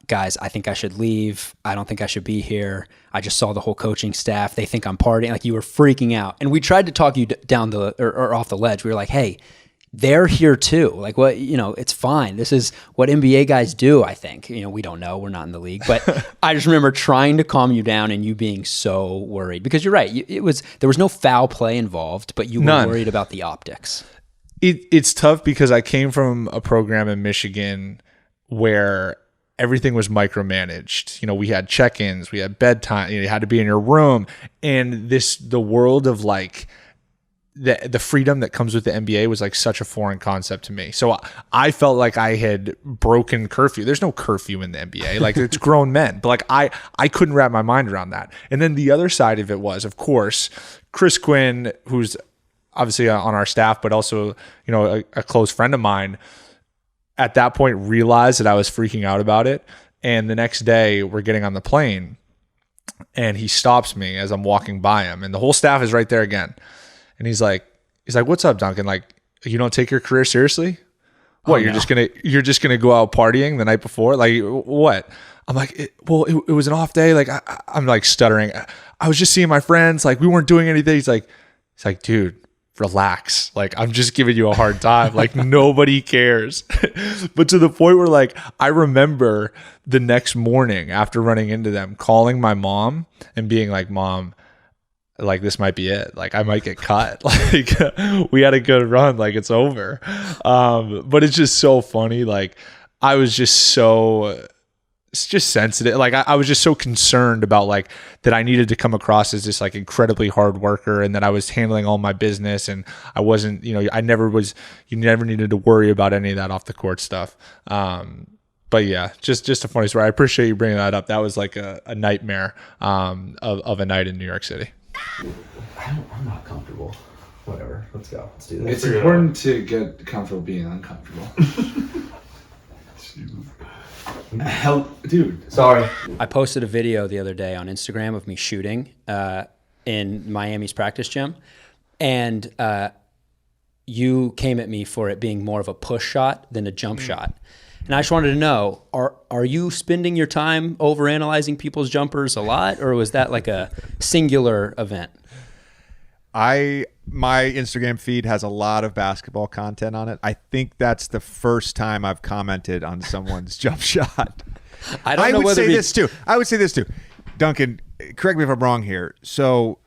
guys, I think I should leave. I don't think I should be here. I just saw the whole coaching staff. They think I'm partying. Like, you were freaking out. And we tried to talk you down or off the ledge. We were like, hey, they're here too. Like, what, it's fine. This is what NBA guys do, I think. We don't know. We're not in the league. But I just remember trying to calm you down and you being so worried. Because you're right. There was no foul play involved, but you were worried about the optics. It's tough because I came from a program in Michigan where everything was micromanaged. We had check-ins, we had bedtime, you had to be in your room. And the world of like the freedom that comes with the NBA was like such a foreign concept to me. So I felt like I had broken curfew. There's no curfew in the NBA. Like, it's grown men. But like I couldn't wrap my mind around that. And then the other side of it was, of course, Chris Quinn, who's obviously on our staff, but also, a close friend of mine, at that point realized that I was freaking out about it. And the next day we're getting on the plane and he stops me as I'm walking by him, and the whole staff is right there again. And he's like, what's up, Duncan? Like, you don't take your career seriously? What, you're just gonna go out partying the night before? Like, what? I'm like, it was an off day. Like, I'm like stuttering. I was just seeing my friends. Like, we weren't doing anything. He's like, dude, relax. Like, I'm just giving you a hard time. Like, nobody cares. But to the point where, like, I remember the next morning after running into them, calling my mom and being like, Mom, like, this might be it. Like, I might get cut. Like, we had a good run. Like, it's over. But it's just so funny. Like, I was just so just sensitive. Like I was just so concerned about like that I needed to come across as this like incredibly hard worker, and that I was handling all my business, and I wasn't, you never needed to worry about any of that off the court stuff. But yeah, just a funny story. I appreciate you bringing that up. That was like a nightmare of a night in New York City. I'm not comfortable. Whatever. Let's go. Let's do this. It's important to get comfortable being uncomfortable. Hell, dude. Sorry. I posted a video the other day on Instagram of me shooting in Miami's practice gym, and you came at me for it being more of a push shot than a jump shot. And I just wanted to know, are you spending your time overanalyzing people's jumpers a lot, or was that like a singular event? My Instagram feed has a lot of basketball content on it. I think that's the first time I've commented on someone's jump shot. I would say this too. Duncan, correct me if I'm wrong here. So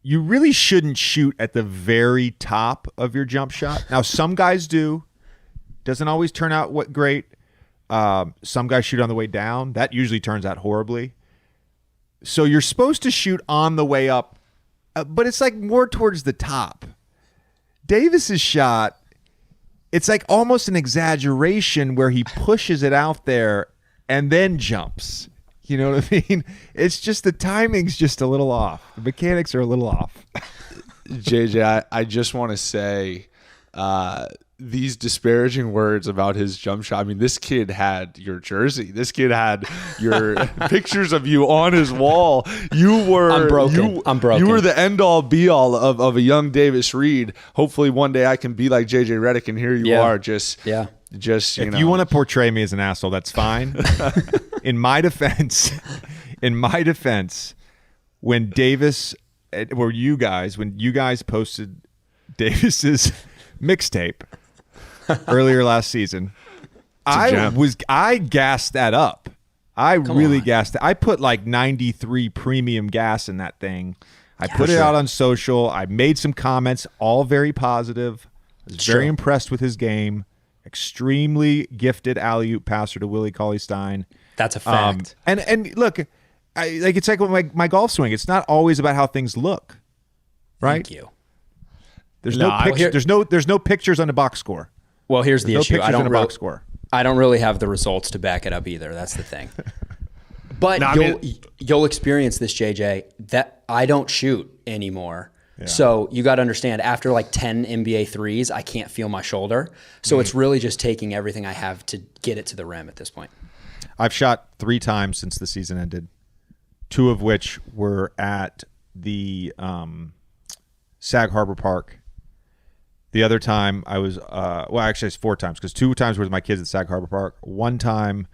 you really shouldn't shoot at the very top of your jump shot. Now, some guys do. Doesn't always turn out great. Some guys shoot on the way down. That usually turns out horribly. So you're supposed to shoot on the way up, but it's like more towards the top. Davis's shot, it's like almost an exaggeration where he pushes it out there and then jumps. You know what I mean? It's just the timing's just a little off. The mechanics are a little off. JJ, I just want to say these disparaging words about his jump shot. I mean, this kid had your jersey. This kid had your pictures of you on his wall. I'm broken. You were the end all be all of a young Davis Reid. Hopefully one day I can be like JJ Redick, and here you are just if you want to portray me as an asshole, that's fine. In my defense, when you guys posted Davis's mixtape earlier last season, I gassed that up. I really gassed it. I put like 93 premium gas in that thing. I put it out on social. I made some comments, all very positive. I was very impressed with his game. Extremely gifted alley-oop passer to Willie Cauley-Stein. That's a fact. And look, it's like with my golf swing. It's not always about how things look, right? Thank you. There's no pictures on the box score. Well, here's the issue. I don't really have the results to back it up either. That's the thing. But you'll experience this, JJ, that I don't shoot anymore. Yeah. So you got to understand, after like 10 NBA threes, I can't feel my shoulder. So it's really just taking everything I have to get it to the rim at this point. I've shot 3 times since the season ended, 2 of which were at the Sag Harbor Park. The other time I was, actually it's 4 times, because 2 times were with my kids at Sag Harbor Park. 1 time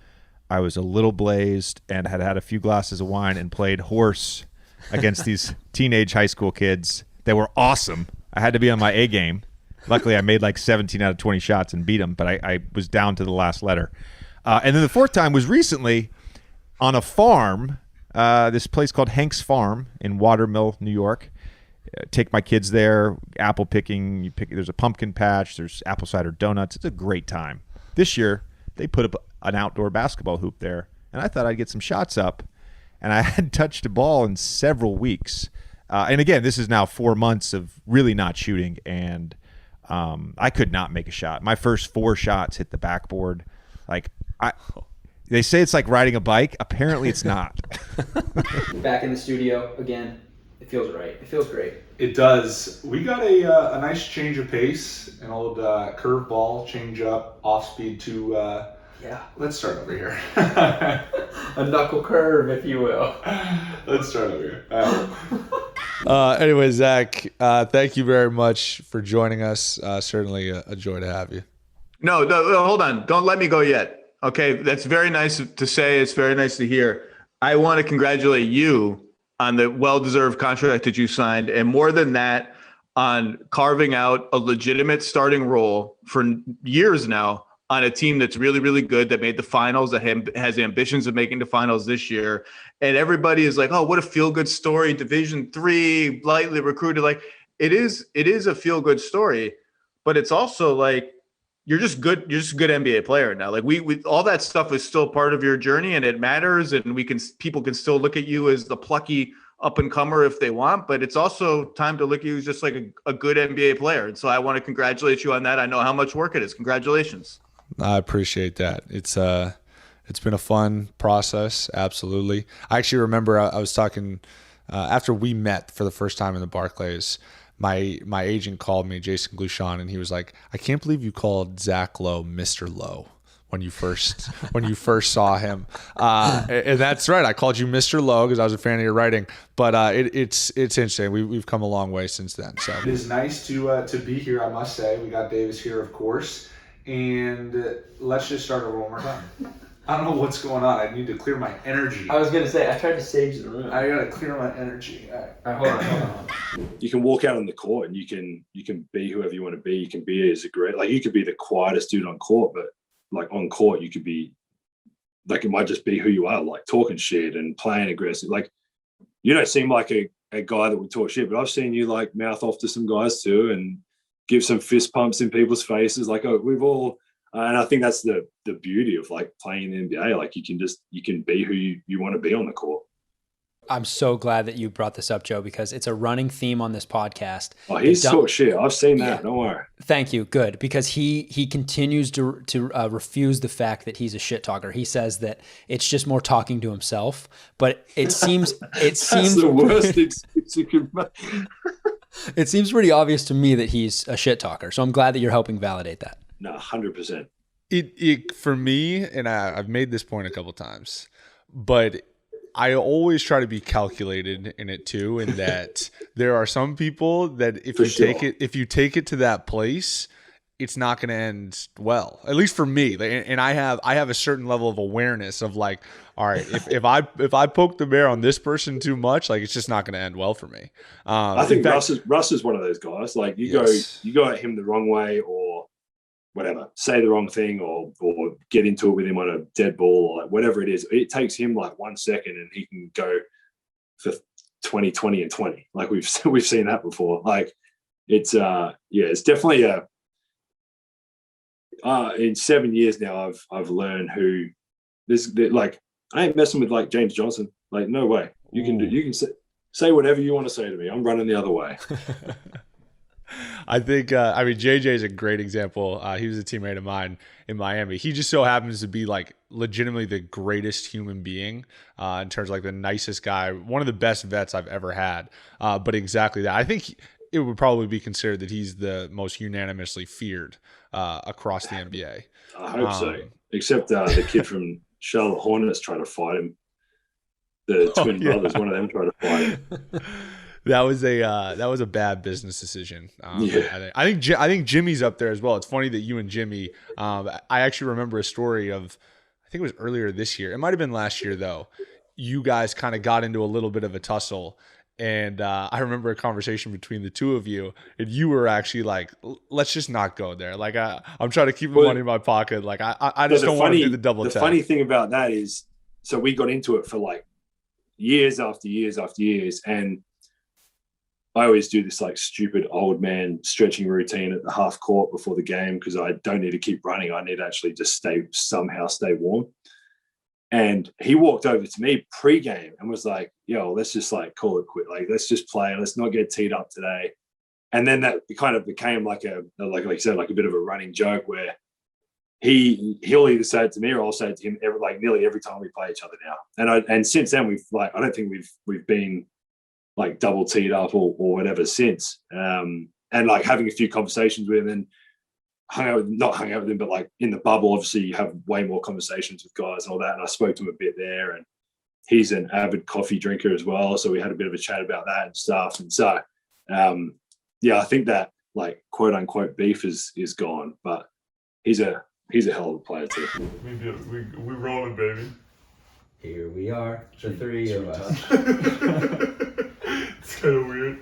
I was a little blazed and had a few glasses of wine and played horse against these teenage high school kids. They were awesome. I had to be on my A game. Luckily, I made like 17 out of 20 shots and beat them, but I was down to the last letter. And then the 4th time was recently on a farm, this place called Hank's Farm in Watermill, New York. Take my kids there, apple picking. There's a pumpkin patch. There's apple cider donuts. It's a great time. This year, they put up an outdoor basketball hoop there, and I thought I'd get some shots up. And I hadn't touched a ball in several weeks. And again, this is now 4 months of really not shooting, and I could not make a shot. My first 4 shots hit the backboard. They say it's like riding a bike. Apparently, it's not. Back in the studio again. It feels right. It feels great. It does. We got a nice change of pace, an old curve ball change up, off speed to. Let's start over here. A knuckle curve, if you will. Let's start over here. Anyway, Zach, thank you very much for joining us. Certainly a joy to have you. No, hold on. Don't let me go yet. Okay, that's very nice to say. It's very nice to hear. I want to congratulate you on the well-deserved contract that you signed, and more than that, on carving out a legitimate starting role for years now on a team that's really, really good, that made the finals, that has ambitions of making the finals this year. And everybody is like, oh, what a feel-good story, Division III, lightly recruited. Like, it is a feel-good story, but it's also like, you're just good. You're just a good NBA player now. Like we all that stuff is still part of your journey, and it matters. And people can still look at you as the plucky up and comer if they want, but it's also time to look at you as just like a good NBA player. And so I want to congratulate you on that. I know how much work it is. Congratulations. I appreciate that. It's been a fun process. Absolutely. I actually remember I was talking after we met for the first time in the Barclays. My agent called me, Jason Glushon, and he was like, "I can't believe you called Zach Lowe Mr. Lowe when you first saw him." And that's right. I called you Mr. Lowe because I was a fan of your writing. But it's interesting. We've come a long way since then. So it is nice to be here. I must say, we got Davis here, of course, and let's just start over one more time. I don't know what's going on. I need to clear my energy. I was gonna say, I tried to sage the room. I gotta clear my energy. All right, hold on. You can walk out on the court and you can be whoever you want to be. You can be as a great, like you could be the quietest dude on court, but like on court you could be like, it might just be who you are, like talking shit and playing aggressive. Like you don't seem like a guy that would talk shit, but I've seen you like mouth off to some guys too and give some fist pumps in people's faces. Like, oh, we've all. And I think that's the beauty of like playing in the NBA. Like you can be who you want to be on the court. I'm so glad that you brought this up, Joe, because it's a running theme on this podcast. Oh, he's talk shit. I've seen that. Yeah. Don't worry. Thank you. Good. Because he continues to refuse the fact that he's a shit talker. He says that it's just more talking to himself, but it seems That's the worst excuse you can make. It seems pretty obvious to me that he's a shit talker. So I'm glad that you're helping validate that. No, 100%. It for me, and I've made this point a couple times, but I always try to be calculated in it too, in that there are some people that if you take it to that place, it's not going to end well. At least for me, and I have a certain level of awareness of like, all right, if I poke the bear on this person too much, like it's just not going to end well for me. I think Russ is one of those guys. Like you go at him the wrong way or whatever, say the wrong thing or get into it with him on a dead ball or like whatever it is. It takes him like 1 second and he can go for 20, 20 and 20. Like we've seen that before. Like it's it's definitely in 7 years now I've learned who this, like I ain't messing with like James Johnson. Like no way. You can say whatever you want to say to me. I'm running the other way. I think, JJ is a great example. He was a teammate of mine in Miami. He just so happens to be like legitimately the greatest human being in terms of like the nicest guy, one of the best vets I've ever had. But exactly that. I think it would probably be considered that he's the most unanimously feared across the NBA. I hope so. Except the kid from Charlotte Hornets tried to fight him. The twin brothers, one of them tried to fight him. That was a bad business decision. I think Jimmy's up there as well. It's funny that you and Jimmy. I actually remember a story of, I think it was earlier this year. It might have been last year though. You guys kind of got into a little bit of a tussle, and I remember a conversation between the two of you, and you were actually like, "Let's just not go there." Like I'm trying to keep the money in my pocket. Like I just don't want to do the double tap. The funny thing about that is, so we got into it for like years after years after years, and I always do this like stupid old man stretching routine at the half court before the game because I don't need to keep running. I need to actually just somehow stay warm. And he walked over to me pre-game and was like, yo, let's just like call it quit. Like, let's just play. Let's not get teed up today. And then that kind of became like you said, like a bit of a running joke where he'll either say it to me or I'll say it to him nearly every time we play each other now. And since then I don't think we've been like double teed up or whatever since. And like having a few conversations with him and not hung out with him, but like in the bubble, obviously you have way more conversations with guys and all that. And I spoke to him a bit there, and he's an avid coffee drinker as well. So we had a bit of a chat about that and stuff. And so, I think that like quote unquote beef is gone, but he's a hell of a player too. We rolling, baby. Here we are, the three of us. It's kind of weird.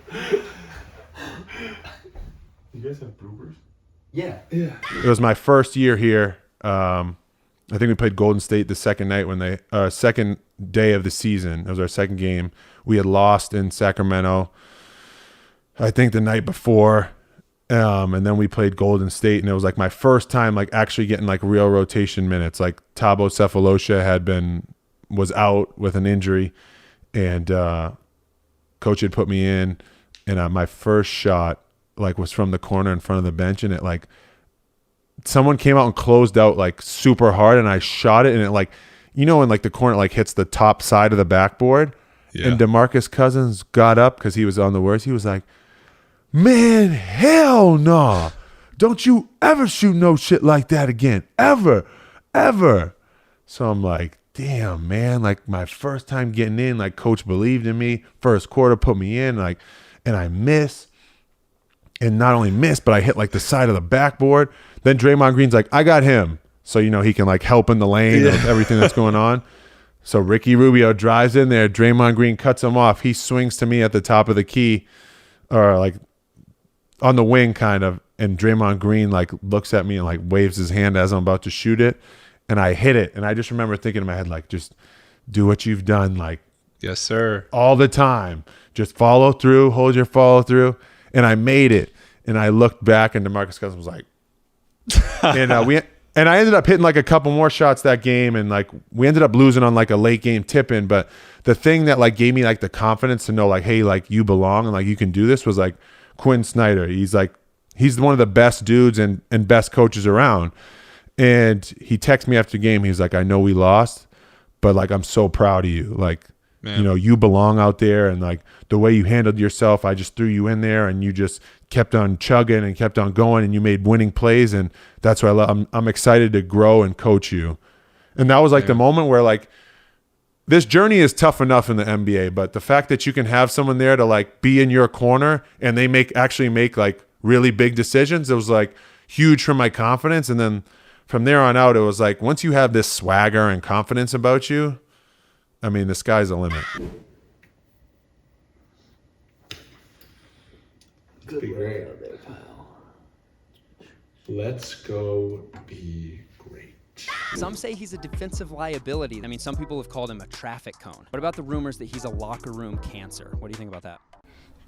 You guys have bloopers? Yeah. It was my first year here. I think we played Golden State the second night second day of the season. It was our second game. We had lost in Sacramento, I think the night before. And then we played Golden State, and it was like my first time like actually getting like real rotation minutes. Like Thabo Cephalosha was out with an injury, and coach had put me in, and my first shot like was from the corner in front of the bench, and it like someone came out and closed out like super hard, and I shot it, and it like, you know, when like the corner like hits the top side of the backboard. Yeah. And DeMarcus Cousins got up because he was on the worst. He was like, "Man, hell no. Don't you ever shoot no shit like that again. Ever. Ever." So I'm like, damn, man. Like my first time getting in, like coach believed in me. First quarter put me in, like, and I miss. And not only miss, but I hit like the side of the backboard. Then Draymond Green's like, "I got him." So, you know, he can like help in the lane of everything that's going on. So Ricky Rubio drives in there. Draymond Green cuts him off. He swings to me at the top of the key, or like on the wing kind of. And Draymond Green like looks at me and like waves his hand as I'm about to shoot it. And I hit it. And I just remember thinking in my head, like, just do what you've done. Like, yes, sir. All the time. Just follow through, hold your follow through. And I made it. And I looked back and DeMarcus Cousins was like, and I ended up hitting like a couple more shots that game, and like we ended up losing on like a late game tip-in. But the thing that like gave me like the confidence to know like, hey, like you belong and like you can do this was like Quinn Snyder. He's one of the best dudes and best coaches around. And he texted me after the game. He's like, "I know we lost, but like I'm so proud of you. Like, man, you know, you belong out there, and like the way you handled yourself, I just threw you in there and you just kept on chugging and kept on going, and you made winning plays, and that's what I love. I'm excited to grow and coach you." And that was like the moment where like this journey is tough enough in the NBA, but the fact that you can have someone there to like be in your corner and they actually make like really big decisions, it was like huge for my confidence. And then from there on out, it was like once you have this swagger and confidence about you, I mean, the sky's the limit. Be great. Let's go be great. Some say he's a defensive liability. I mean, some people have called him a traffic cone. What about the rumors that he's a locker room cancer? What do you think about that?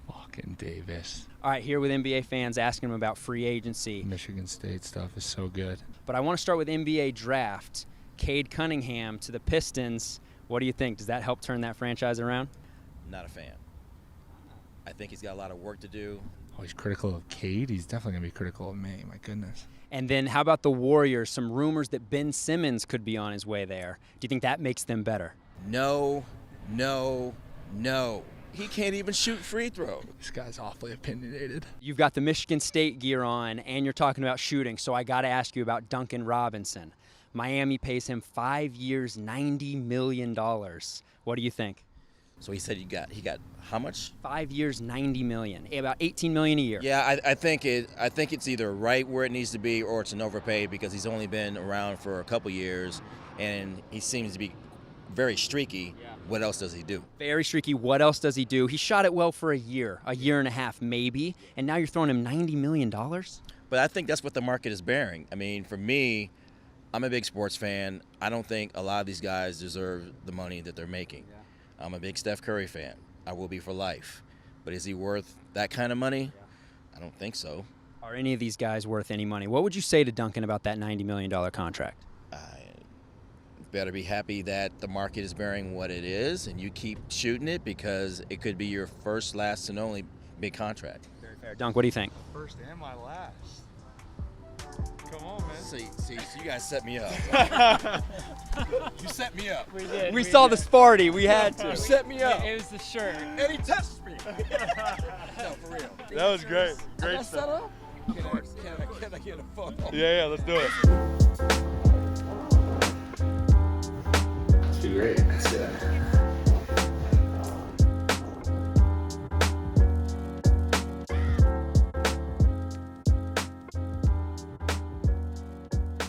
Fucking Davis. All right, here with NBA fans asking him about free agency. Michigan State stuff is so good. But I want to start with NBA draft. Cade Cunningham to the Pistons. What do you think? Does that help turn that franchise around? Not a fan. I think he's got a lot of work to do. Oh, he's critical of Cade? He's definitely going to be critical of me. My goodness. And then how about the Warriors? Some rumors that Ben Simmons could be on his way there. Do you think that makes them better? No. He can't even shoot free throws. This guy's awfully opinionated. You've got the Michigan State gear on, and you're talking about shooting, so I got to ask you about Duncan Robinson. Miami pays him 5 years, $90 million. What do you think? So he said he got how much? 5 years, $90 million, about $18 million a year. Yeah, I think it's either right where it needs to be or it's an overpay because he's only been around for a couple years and he seems to be very streaky. Yeah. What else does he do? Very streaky. What else does he do? He shot it well for a year and a half maybe, and now you're throwing him $90 million? But I think that's what the market is bearing. I mean, for me, I'm a big sports fan. I don't think a lot of these guys deserve the money that they're making. Yeah. I'm a big Steph Curry fan. I will be for life. But is he worth that kind of money? Yeah. I don't think so. Are any of these guys worth any money? What would you say to Duncan about that $90 million contract? Better be happy that the market is bearing what it is and you keep shooting it because it could be your first, last, and only big contract. Very fair. Dunk, what do you think? First and my last. Come on, man. See, you guys set me up. You set me up. We did. We saw the Sparty. We had to. You set me up. It was the shirt. And he touched me. No, for real. That was great. Great stuff. Set up? Can I get a photo? Yeah, let's do it. Too great. That's it.